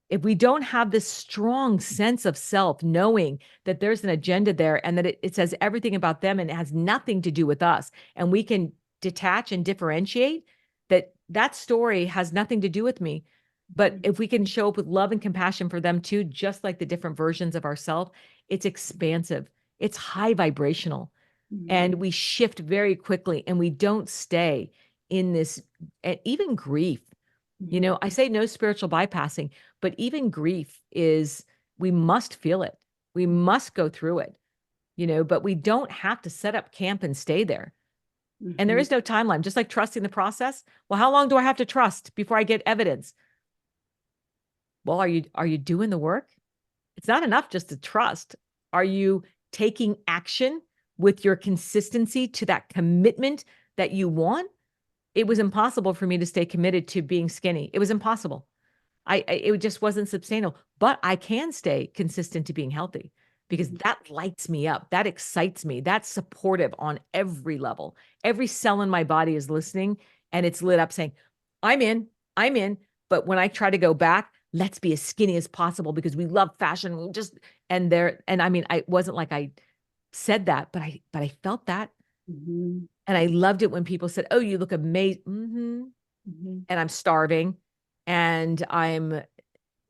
B: if we don't have this strong sense of self, knowing that there's an agenda there and that it says everything about them and it has nothing to do with us, and we can detach and differentiate that story has nothing to do with me. But if we can show up with love and compassion for them too, just like the different versions of ourselves, it's expansive, it's high vibrational, and we shift very quickly, and we don't stay in this, even grief. I say no spiritual bypassing, but even grief we must feel it. We must go through it, but we don't have to set up camp and stay there. And there is no timeline, just like trusting the process. Well, how long do I have to trust before I get evidence? Well, are you doing the work? It's not enough just to trust. Are you taking action with your consistency to that commitment that you want? It was impossible for me to stay committed to being skinny. It was impossible. It just wasn't sustainable, but I can stay consistent to being healthy because that lights me up. That excites me. That's supportive on every level. Every cell in my body is listening, and it's lit up saying, I'm in. But when I try to go back, let's be as skinny as possible because we love fashion. I mean, I wasn't like I said that, but I felt that. And I loved it when people said, oh, you look amazing. And I'm starving and I'm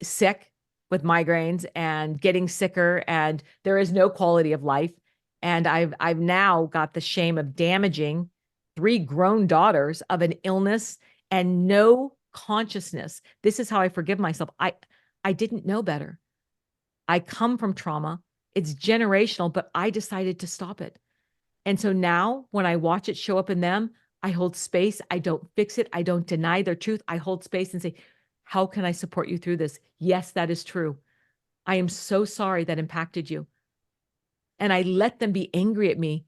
B: sick with migraines and getting sicker, and there is no quality of life. And I've now got the shame of damaging 3 grown daughters of an illness and no consciousness. This is how I forgive myself. I didn't know better. I come from trauma. It's generational, but I decided to stop it. And so now when I watch it show up in them, I hold space. I don't fix it. I don't deny their truth. I hold space and say, how can I support you through this? Yes, that is true. I am so sorry that impacted you. And I let them be angry at me.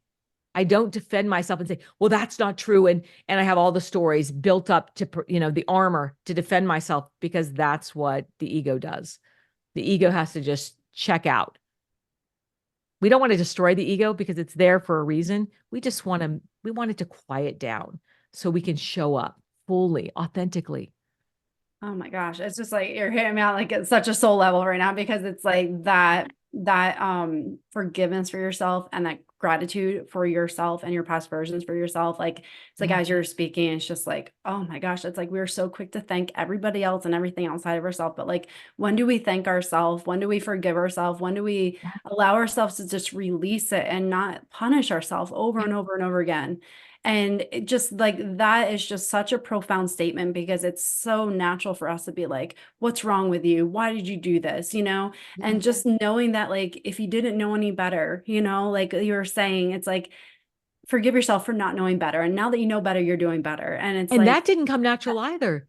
B: I don't defend myself and say, well, that's not true. And I have all the stories built up to, the armor to defend myself, because that's what the ego does. The ego has to just check out. We don't want to destroy the ego because it's there for a reason. We want it to quiet down so we can show up fully, authentically.
A: Oh my gosh. It's just like you're hitting me out like at such a soul level right now, because it's like that forgiveness for yourself and that gratitude for yourself and your past versions for yourself. Like, it's like, as you're speaking, it's just like, oh my gosh, it's like we're so quick to thank everybody else and everything outside of ourselves. But like, when do we thank ourselves? When do we forgive ourselves? When do we allow ourselves to just release it and not punish ourselves over and over and over again? And it just like, that is just such a profound statement, because it's so natural for us to be like, what's wrong with you? Why did you do this? And just knowing that, like, if you didn't know any better, like you were saying, it's like, forgive yourself for not knowing better. And now that you know better, you're doing better. And it's like,
B: that didn't come natural either.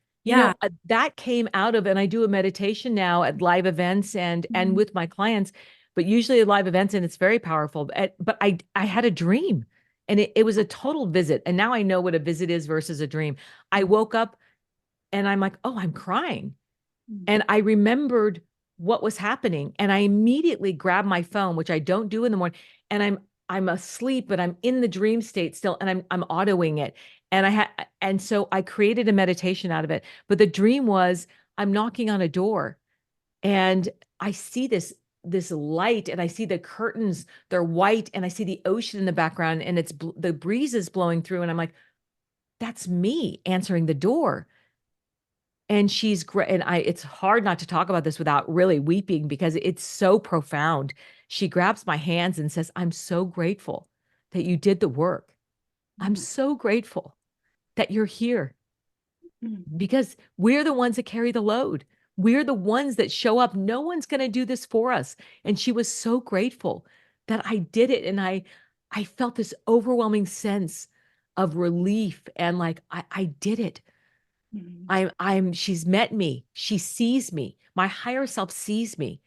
B: That came out of, and I do a meditation now at live events and with my clients, but usually at live events, and it's very powerful. But I had a dream. And it was a total visit. And now I know what a visit is versus a dream. I woke up and I'm like, oh, I'm crying. And I remembered what was happening. And I immediately grabbed my phone, which I don't do in the morning. And I'm asleep, but I'm in the dream state still. And I'm autoing it. And so I created a meditation out of it. But the dream was, I'm knocking on a door and I see this light, and I see the curtains, they're white, and I see the ocean in the background, and the breeze is blowing through. And I'm like, that's me answering the door. And she's great. And it's hard not to talk about this without really weeping, because it's so profound. She grabs my hands and says, I'm so grateful that you did the work. I'm so grateful that you're here, because we're the ones that carry the load. We're the ones that show up. No one's going to do this for us. And she was so grateful that I did it. And I felt this overwhelming sense of relief, and like, I did it. She's met me. She sees me. My higher self sees me,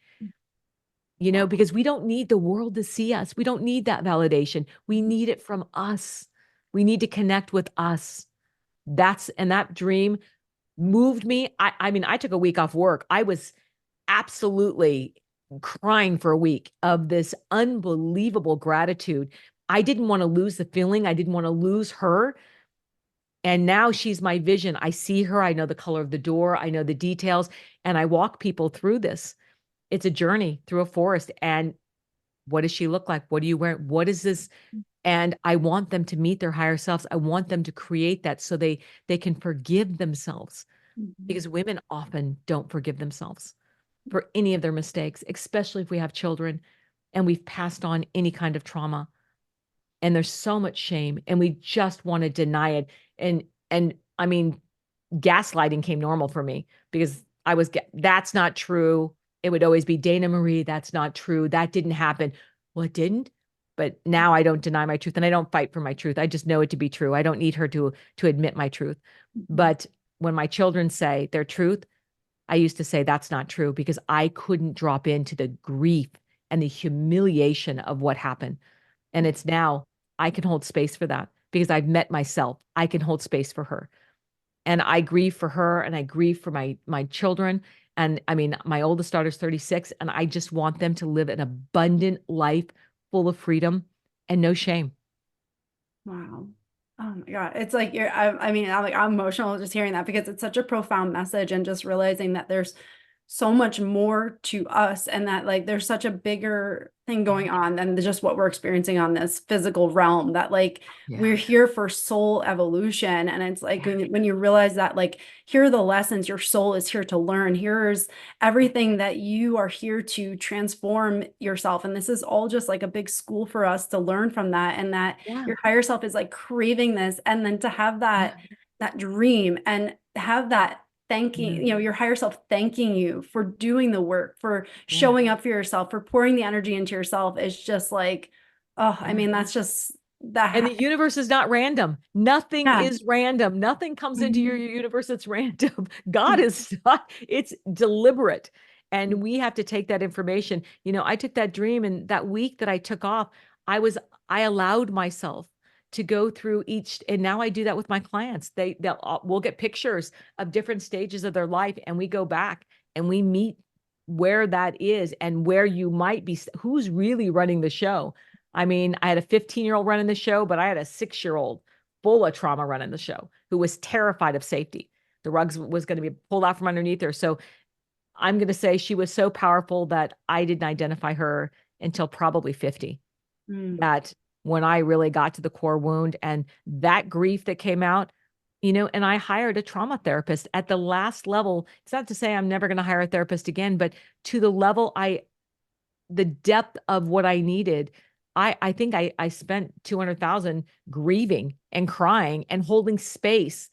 B: because we don't need the world to see us. We don't need that validation. We need it from us. We need to connect with us. That dream moved me. I mean, I took a week off work. I was absolutely crying for a week of this unbelievable gratitude. I didn't want to lose the feeling. I didn't want to lose her. And now she's my vision. I see her. I know the color of the door. I know the details. And I walk people through this. It's a journey through a forest. And what does she look like? What do you wear? What is this? And I want them to meet their higher selves. I want them to create that so they can forgive themselves,
A: Mhm.
B: because women often don't forgive themselves for any of their mistakes, especially if we have children and we've passed on any kind of trauma. And there's so much shame and we just want to deny it. And I mean, gaslighting came normal for me because that's not true. It would always be, Dana Marie, that's not true. That didn't happen. Well, it didn't. But now I don't deny my truth and I don't fight for my truth. I just know it to be true. I don't need her to admit my truth.
A: Mhm.
B: But when my children say their truth, I used to say that's not true because I couldn't drop into the grief and the humiliation of what happened. And it's now I can hold space for that because I've met myself. I can hold space for her. And I grieve for her and I grieve for my children. And I mean, my oldest daughter's 36 and I just want them to live an abundant life full of freedom and no shame.
A: Wow. Oh my God. It's like I mean, I'm emotional just hearing that because it's such a profound message and just realizing that there's so much more to us and that like there's such a bigger thing
B: Yeah.
A: going on than just what we're experiencing on this physical realm, that like we're
B: Yeah.
A: here for soul evolution. And it's like
B: Yeah.
A: when you realize that like here are the lessons your soul is here to learn. Here's everything that you are here to transform yourself. And this is all just like a big school for us to learn from that. And that
B: Yeah.
A: your higher self is like craving this. And then to have
B: Yeah.
A: that dream and have that thanking,
B: Yeah.
A: your higher self thanking you for doing the work, for
B: Yeah.
A: showing up for yourself, for pouring the energy into yourself is just like, oh, I
B: Yeah.
A: mean, that's just
B: And
A: that.
B: the universe is not random. Nothing
A: Yeah.
B: is random. Nothing comes into your
A: Mhm.
B: universe that's random. God is not, it's deliberate. And we have to take that information. I took that dream and that week that I took off, I allowed myself to go through each, and now I do that with my clients. We'll get pictures of different stages of their life and we go back and we meet where that is and where you might be, who's really running the show. I mean, I had a 15-year-old running the show, but I had a 6-year-old full of trauma running the show who was terrified of safety. The rugs was going to be pulled out from underneath her. So I'm going to say she was so powerful that I didn't identify her until probably 50.
A: Mm.
B: That when I really got to the core wound and that grief that came out, and I hired a trauma therapist at the last level. It's not to say I'm never going to hire a therapist again, but to the level the depth of what I needed. I think I spent 200,000 grieving and crying and holding space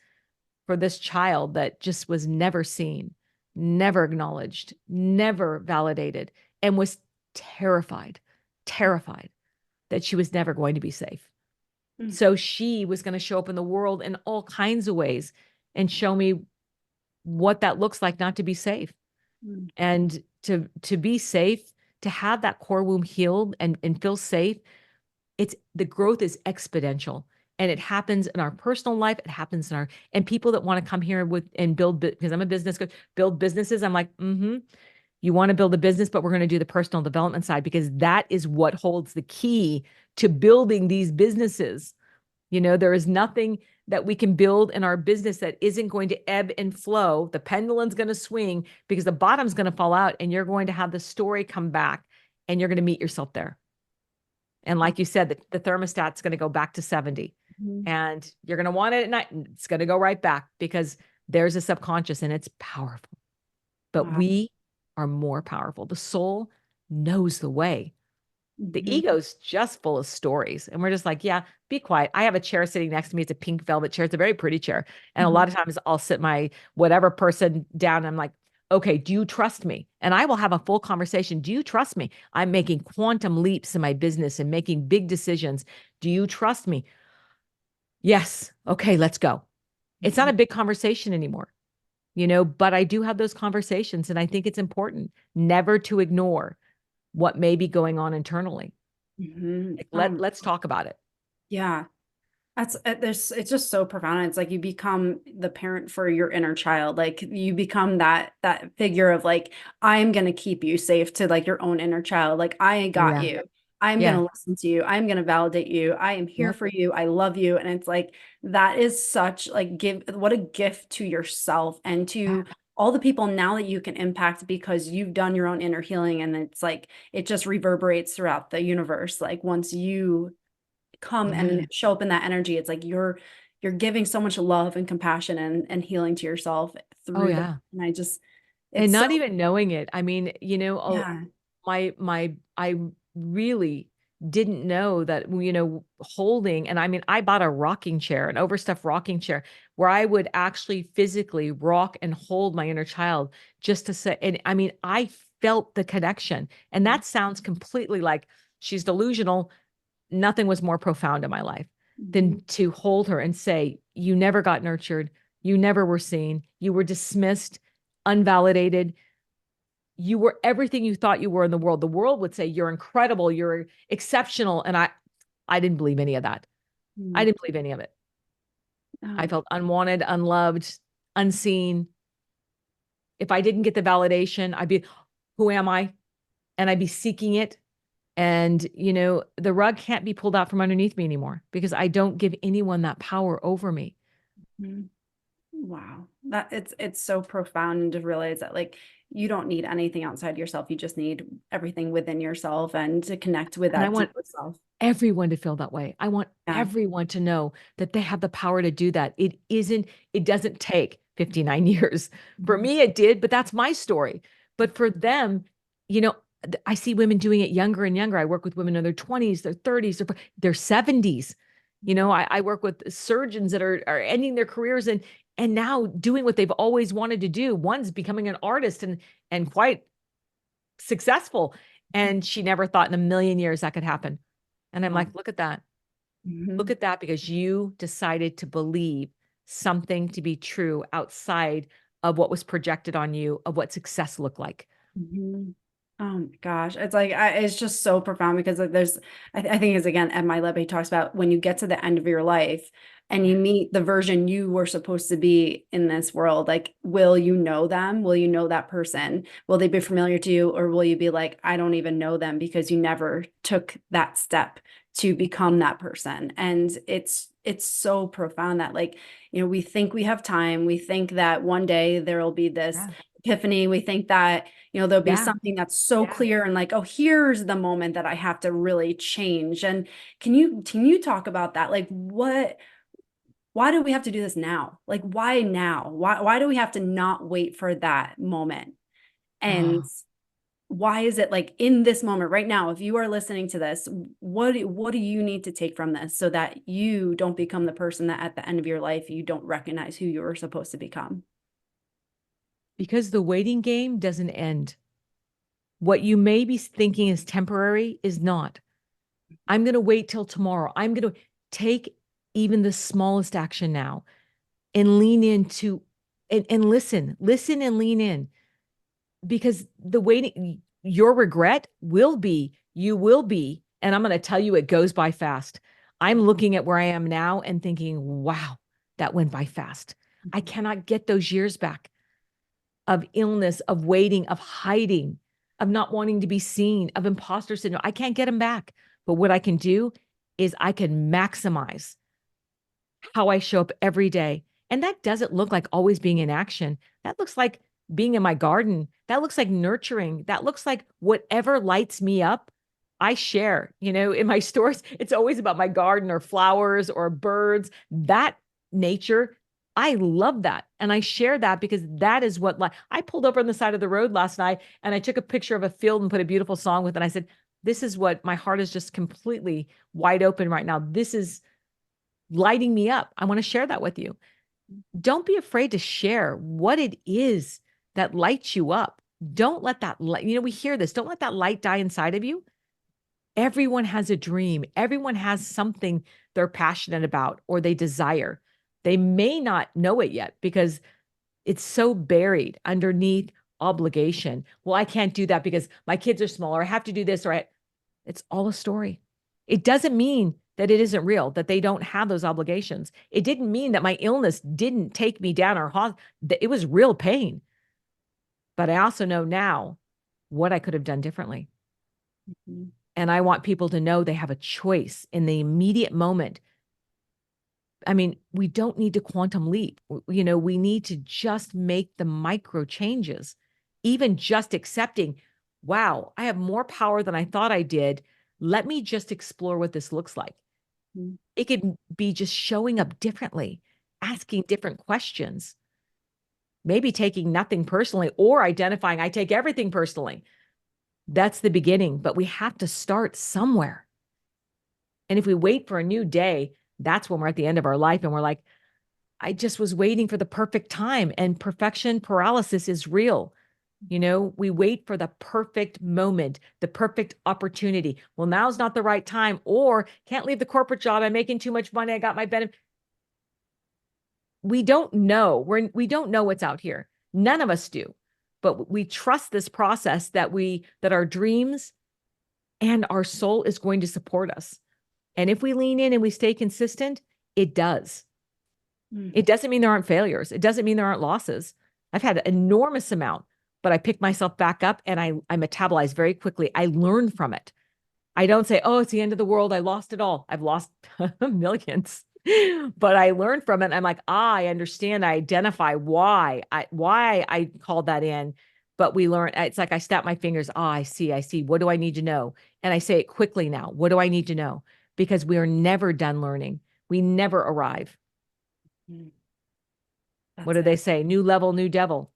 B: for this child that just was never seen, never acknowledged, never validated, and was terrified, terrified that she was never going to be safe.
A: Mm.
B: So she was going to show up in the world in all kinds of ways and show me what that looks like not to be safe.
A: Mm.
B: And to be safe, to have that core wound healed and feel safe, it's the growth is exponential. And it happens in our personal life. It happens in and people that want to come here with and build, because I'm a business coach, build businesses. I'm like, you want to build a business, but we're going to do the personal development side because that is what holds the key to building these businesses. There is nothing that we can build in our business that isn't going to ebb and flow. The pendulum's going to swing because the bottom's going to fall out and you're going to have the story come back and you're going to meet yourself there. And like you said, the thermostat's going to go back to 70
A: Mhm.
B: and you're going to want it at night. And it's going to go right back because there's a subconscious and it's powerful. But
A: Wow.
B: we are more powerful. The soul knows the way. The
A: Mhm.
B: ego's just full of stories. And we're just like, yeah, be quiet. I have a chair sitting next to me. It's a pink velvet chair. It's a very pretty chair. And a
A: Mhm.
B: lot of times I'll sit my whatever person down. And I'm like, okay, do you trust me? And I will have a full conversation. Do you trust me? I'm making quantum leaps in my business and making big decisions. Do you trust me? Yes. Okay, let's go. It's not
A: Mhm.
B: a big conversation anymore, but I do have those conversations. And I think it's important never to ignore what may be going on internally.
A: Mhm.
B: Like let's talk about it.
A: Yeah. It's just so profound. It's like you become the parent for your inner child. Like you become that figure of like, I am gonna keep you safe to like your own inner child. Like I got
B: Yeah.
A: you. I'm
B: Yeah.
A: gonna listen to you. I'm gonna validate you. I am here
B: Yep.
A: for you. I love you. And it's like that is such like give what a gift to yourself and
B: Yeah.
A: to all the people now that you can impact because you've done your own inner healing. And it's like it just reverberates throughout the universe. Like once you come and
B: Yeah.
A: show up in that energy, it's like you're giving so much love and compassion and healing to yourself
B: Oh
A: through that.
B: yeah.
A: And I just
B: And
A: it's so
B: not even knowing it. I mean,
A: yeah.
B: I really didn't know that, holding, and I mean, I bought a rocking chair, an overstuffed rocking chair, where I would actually physically rock and hold my inner child just to say, and I mean, I felt the connection. And that sounds completely like she's delusional. Nothing was more profound in my life
A: Mhm.
B: than to hold her and say, you never got nurtured. You never were seen. You were dismissed, unvalidated. You were everything you thought you were in the world. The world would say, you're incredible. You're exceptional. And I didn't believe any of that. I
A: Mhm.
B: didn't believe any of it. I
A: Oh,
B: felt unwanted, unloved, unseen. If I didn't get the validation, I'd be, who am I? And I'd be seeking it. And, the rug can't be pulled out from underneath me anymore because I don't give anyone that power over me.
A: mhm. Wow. That it's so profound to realize that like you don't need anything outside yourself. You just need everything within yourself and to connect with
B: And I
A: that
B: want
A: deeper self.
B: everyone to feel that way. I want
A: Yeah.
B: everyone to know that they have the power to do that. It doesn't take 59 years. For
A: Mhm.
B: me, it did, but that's my story. But for them, you know, I see women doing it younger and younger. I work with women in their 20s, their 30s, their 70s. I work with surgeons that are ending their careers and now doing what they've always wanted to do. One's becoming an artist and quite successful. And she never thought in a million years that could happen. And I'm
A: Wow.
B: like, look at that. Look
A: Mhm.
B: at that because you decided to believe something to be true outside of what was projected on you of what success looked like.
A: Mhm. Oh my gosh. It's like it's just so profound because like, I think it's again Ed Leb, he talks about when you get to the end of your life and
B: Yeah.
A: you meet the version you were supposed to be in this world, like will you know them? Will you know that person? Will they be familiar to you? Or will you be like, I don't even know them because you never took that step to become that person? And it's so profound that like, we think we have time. We think that one day there will be this
B: Yeah.
A: epiphany. We think that there'll be
B: Yeah.
A: something that's so clear and like, oh, here's the moment that I have to really change. And can you talk about that? Like why do we have to do this now? Like why now? Why do we have to not wait for that moment? And
B: Oh,
A: why is it like in this moment right now, if you are listening to this, what do you need to take from this so that you don't become the person that at the end of your life you don't recognize who you were supposed to become?
B: because the waiting game doesn't end. What you may be thinking is temporary is not. I'm going to wait till tomorrow. I'm going to take even the smallest action now and lean into and listen and lean in because the waiting, your regret will be, you will be, and I'm going to tell you, it goes by fast. I'm looking at where I am now and thinking, wow, that went by fast. I cannot get those years back of illness, of waiting, of hiding, of not wanting to be seen, of imposter syndrome. I can't get them back. But what I can do is I can maximize how I show up every day. And that doesn't look like always being in action. That looks like being in my garden. That looks like nurturing. That looks like whatever lights me up, I share. In my stores, it's always about my garden or flowers or birds. That nature, I love that. And I share that because that is what I pulled over on the side of the road last night and I took a picture of a field and put a beautiful song with it. And I said, this is what my heart is just completely wide open right now. This is lighting me up. I want to share that with you. Don't be afraid to share what it is that lights you up. Don't let that light, we hear this. Don't let that light die inside of you. Everyone has a dream. Everyone has something they're passionate about or they desire. They may not know it yet because it's so buried underneath obligation. Well, I can't do that because my kids are small, or I have to do this, it's all a story. It doesn't mean that it isn't real, that they don't have those obligations. It didn't mean that my illness didn't take me down or that it was real pain. But I also know now what I could have done differently.
A: Mhm.
B: And I want people to know they have a choice in the immediate moment. I mean, we don't need to quantum leap. We need to just make the micro changes, even just accepting, wow, I have more power than I thought I did. Let me just explore what this looks like.
A: Mhm.
B: It could be just showing up differently, asking different questions, maybe taking nothing personally or identifying I take everything personally. That's the beginning, but we have to start somewhere. And if we wait for a new day, that's when we're at the end of our life and we're like, I just was waiting for the perfect time, and perfection paralysis is real. We wait for the perfect moment, the perfect opportunity. Well, now's not the right time, or can't leave the corporate job. I'm making too much money. I got my benefit. We don't know. We don't know what's out here. None of us do, but we trust this process that our dreams and our soul is going to support us. And if we lean in and we stay consistent, it does.
A: Mm.
B: It doesn't mean there aren't failures. It doesn't mean there aren't losses. I've had an enormous amount, but I pick myself back up and I metabolize very quickly. I learn from it. I don't say, oh, it's the end of the world. I lost it all. I've lost millions, but I learned from it. I'm like, I understand. I identify why I called that in. But we learn. It's like I snap my fingers. I see. I see. What do I need to know? And I say it quickly now. What do I need to know? Because we are never done learning. We never arrive.
A: Mm.
B: What
A: That's
B: do they
A: it.
B: say? New level, new devil.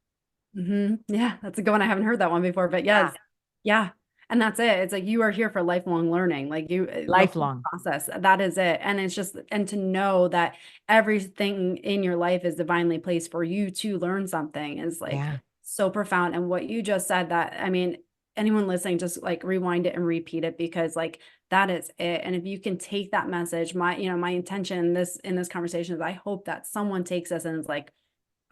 A: Yeah, that's a good one. I haven't heard that one before, but
B: Yeah.
A: yes. Yeah. And that's it. It's like you are here for lifelong learning. Like the whole
B: Lifelong.
A: process, that is it. And it's just, and to know that everything in your life is divinely placed for you to learn something is like
B: Yeah.
A: so profound. And what you just said, that, I mean, anyone listening, just like rewind it and repeat it, because like that is it. And if you can take that message, my intention in this conversation is I hope that someone takes this and is like,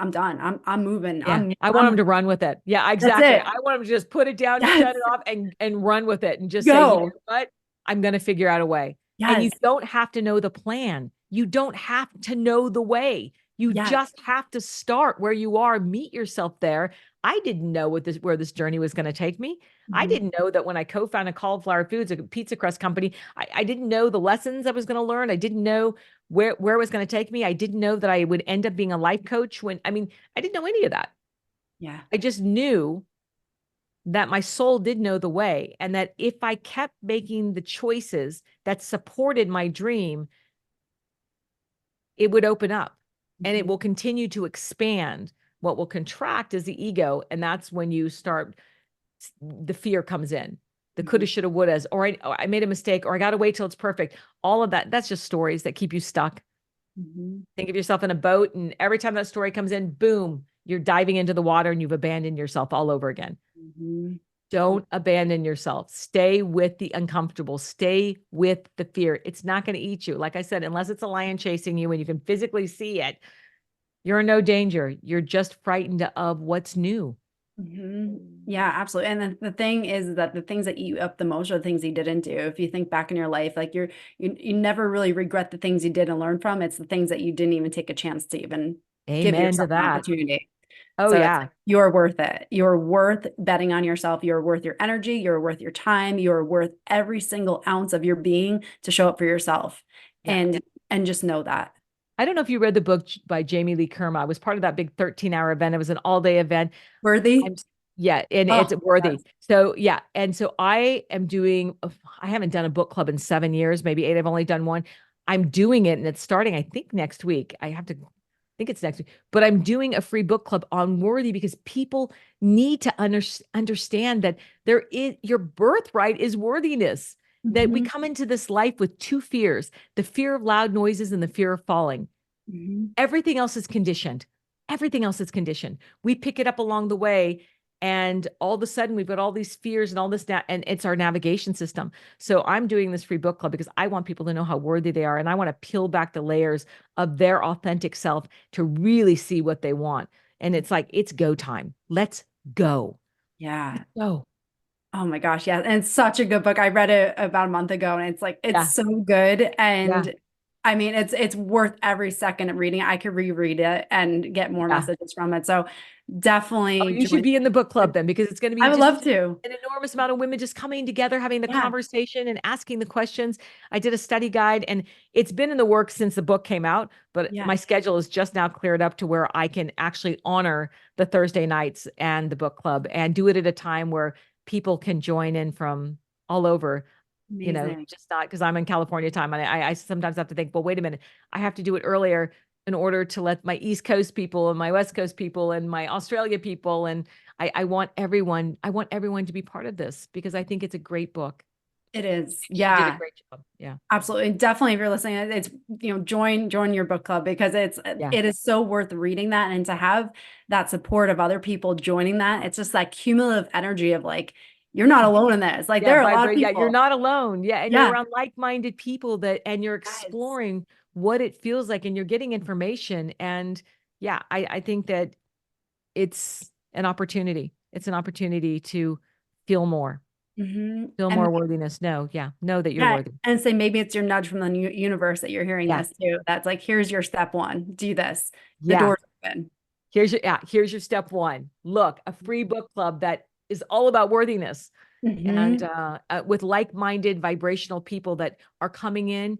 A: I'm done. I'm moving.
B: Yeah.
A: I'm
B: I want
A: I'm
B: them to run with it. Yeah,
A: That's
B: exactly.
A: it.
B: I want them to just put it down,
A: Yes.
B: shut it off, and run with it and just say, you
A: Go.
B: know what? I'm going to figure out a way. And you
A: Yes.
B: don't have to know the plan. You don't have to know the way. You
A: Yes.
B: just have to start where you are, meet yourself there. I didn't know where this journey was going to take me. I
A: Mhm.
B: didn't know that when I co-founded Cali'Flour Foods, a pizza crust company, I didn't know the lessons I was going to learn. I didn't know where it was going to take me. I didn't know that I would end up being a life coach I didn't know any of that.
A: Yeah.
B: I just knew that my soul did know the way, and that if I kept making the choices that supported my dream, it would open up and it
A: Mhm.
B: will continue to expand. What will contract is the ego. And that's when you start, the fear comes in. The coulda,
A: Mhm.
B: shoulda, wouldas, or I made a mistake, or I got to wait till it's perfect. All of that, that's just stories that keep you stuck.
A: Mhm.
B: Think of yourself in a boat, and every time that story comes in, boom, you're diving into the water and you've abandoned yourself all over again.
A: Mhm.
B: Don't abandon yourself. Stay with the uncomfortable. Stay with the fear. It's not going to eat you. Like I said, unless it's a lion chasing you and you can physically see it, you're in no danger. You're just frightened of what's new.
A: Mhm. Yeah, absolutely. And then the thing is that the things that eat you up the most are the things you didn't do. If you think back in your life, like you never really regret the things you did and learn from. It's the things that you didn't even take a chance to even give
B: Amen to
A: yourself an
B: that.
A: opportunity.
B: Oh,
A: So it's
B: yeah.
A: like you're worth it. You're worth betting on yourself. You're worth your energy. You're worth your time. You're worth every single ounce of your being to show up for yourself.
B: Yeah.
A: And just know that.
B: I don't know if you read the book by Jamie Lee Kerma. I was part of that big 13-hour event. It was an all-day event.
A: Worthy.
B: I'm yeah, and it's
A: Oh,
B: worthy.
A: yes.
B: So yeah, and so I am doing. I haven't done a book club in 7 years, maybe 8. I've only done one. I'm doing it, and it's starting, I think, next week. I have to think it's next week, but I'm doing a free book club on worthy because people need to understand that your birthright is worthiness. That we
A: Mhm.
B: come into this life with two fears: the fear of loud noises and the fear of falling.
A: Mhm.
B: Everything else is conditioned. Everything else is conditioned. We pick it up along the way. And all of a sudden, we've got all these fears and all this, and it's our navigation system. So I'm doing this free book club because I want people to know how worthy they are. And I want to peel back the layers of their authentic self to really see what they want. And it's like, it's go time. Let's go.
A: Yeah.
B: Let's go.
A: Oh my gosh, yeah. And it's such a good book. I read it about a month ago and it's like it's
B: Yeah.
A: so good.
B: Yeah.
A: And I mean it's worth every second of reading it. I could reread it and get more
B: Yeah.
A: messages from it. So
B: Oh,
A: definitely
B: you should
A: join.
B: be in the book club then, because it's going to
A: I
B: be
A: would
B: just
A: love to.
B: an enormous amount of women just coming together, having the
A: Yeah.
B: conversation and asking the questions. I did a study guide, and it's been in the works since the book came out, but
A: Yeah.
B: my schedule is just now cleared up to where I can actually honor the Thursday nights and the book club and do it at a time where people can join in from all over,
A: Amazing.
B: just not because I'm in California time. And I sometimes have to think, well, wait a minute, I have to do it earlier in order to let my East Coast people and my West Coast people and my Australia people. And I want everyone to be part of this because I think it's a great book.
A: It is.
B: She did a
A: Yeah.
B: great job. Yeah.
A: Absolutely. Definitely if you're listening, it's join your book club because
B: Yeah.
A: it is so worth reading that and to have that support of other people joining that. It's just that cumulative energy of like you're not alone in this. Like
B: Yeah.
A: there are a lot of
B: Vibrate. Yeah. You're
A: people.
B: not alone. Yeah. And you're
A: Yeah.
B: around like-minded people and you're
A: Yes.
B: exploring what it feels like and you're getting information. And yeah, I think that it's an opportunity. It's an opportunity to feel more, feel
A: And
B: more worthiness. Know that you're
A: yeah,
B: worthy.
A: and say maybe it's your nudge from the universe that you're hearing
B: Yeah.
A: this too. That's like, here's your step one. Do this. The
B: Yeah.
A: door's open.
B: Here's your step one. Look, a free book club that is all about worthiness and
A: Hmm.
B: with like-minded vibrational people that are coming in,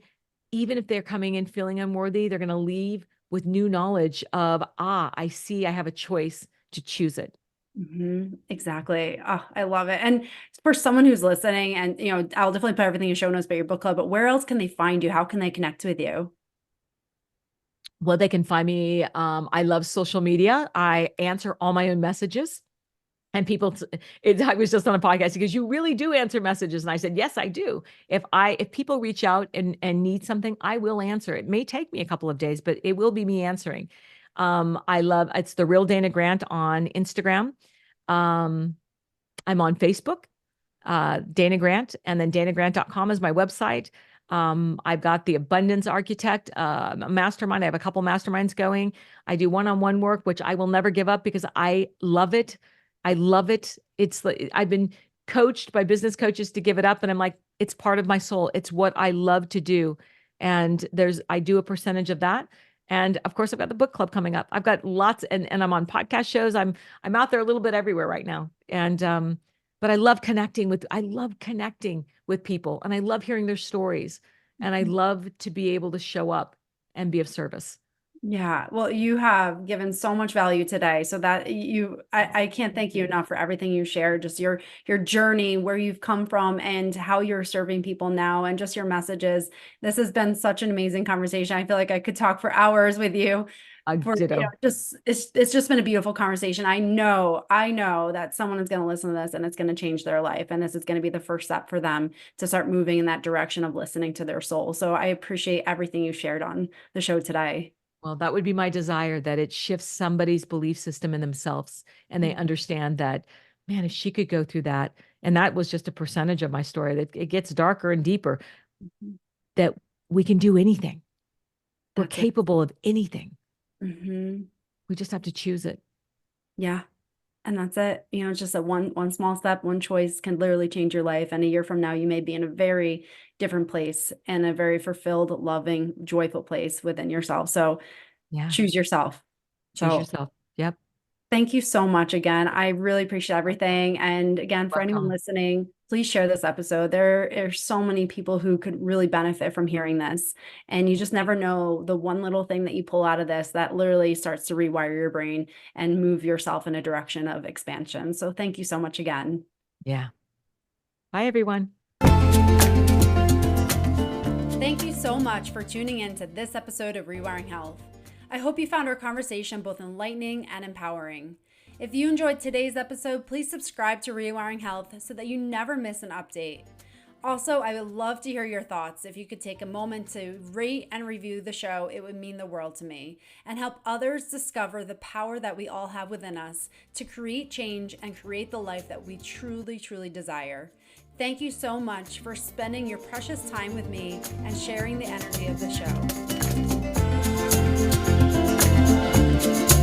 B: even if they're coming in feeling unworthy, they're going to leave with new knowledge of, I see I have a choice to choose it.
A: Exactly. Oh, I love it. And for someone who's listening, and I'll definitely put everything in show notes about your book club, but where else can they find you? How can they connect with you?
B: Well, they can find me. I love social media. I answer all my own messages. And I was just on a podcast because you really do answer messages. And I said, yes, I do. If people reach out and need something, I will answer. It may take me a couple of days, but it will be me answering. It's the real Dana Grant on Instagram. Um, I'm on Facebook, Dana Grant, and then danagrant.com is my website. I've got the Abundance Architect mastermind. I have a couple masterminds going. I do one-on-one work, which I will never give up because I love it. I love it. I've been coached by business coaches to give it up, and I'm like, it's part of my soul. It's what I love to do, and I do a percentage of that. And of course, I've got the book club coming up. I've got lots, and I'm on podcast shows. I'm out there a little bit everywhere right now, and but I love connecting with people and I love hearing their stories and I love to be able to show up and be of service.
A: Yeah, well, you have given so much value today. So that I can't thank you enough for everything you shared, just your journey, where you've come from and how you're serving people now and just your messages. This has been such an amazing conversation. I feel like I could talk for hours with you for,
B: Ditto.
A: just it's just been a beautiful conversation. I know that someone is going to listen to this and it's going to change their life. And this is going to be the first step for them to start moving in that direction of listening to their soul. So I appreciate everything you shared on the show today.
B: Well, that would be my desire that it shifts somebody's belief system in themselves and they understand that, man, if she could go through that, and that was just a percentage of my story, that it gets darker and deeper,
A: Mhm.
B: that we can do anything. We're
A: That's it.
B: capable of anything.
A: Hmm.
B: We just have to choose it.
A: Yeah. And that's it. It's just a one small step, one choice can literally change your life. And a year from now, you may be in a very different place and a very fulfilled, loving, joyful place within yourself. So
B: Yeah.
A: choose yourself.
B: Choose
A: So
B: yourself. Yep.
A: thank you so much again. I really appreciate everything. And again, for anyone
B: Welcome.
A: listening, please share this episode. There are so many people who could really benefit from hearing this. And you just never know the one little thing that you pull out of this that literally starts to rewire your brain and move yourself in a direction of expansion. So thank you so much again.
B: Yeah. Bye, everyone.
A: Thank you so much for tuning in to this episode of Rewiring Health. I hope you found our conversation both enlightening and empowering. If you enjoyed today's episode, please subscribe to Rewiring Health so that you never miss an update. Also, I would love to hear your thoughts. If you could take a moment to rate and review the show, it would mean the world to me and help others discover the power that we all have within us to create change and create the life that we truly, truly desire. Thank you so much for spending your precious time with me and sharing the energy of the show.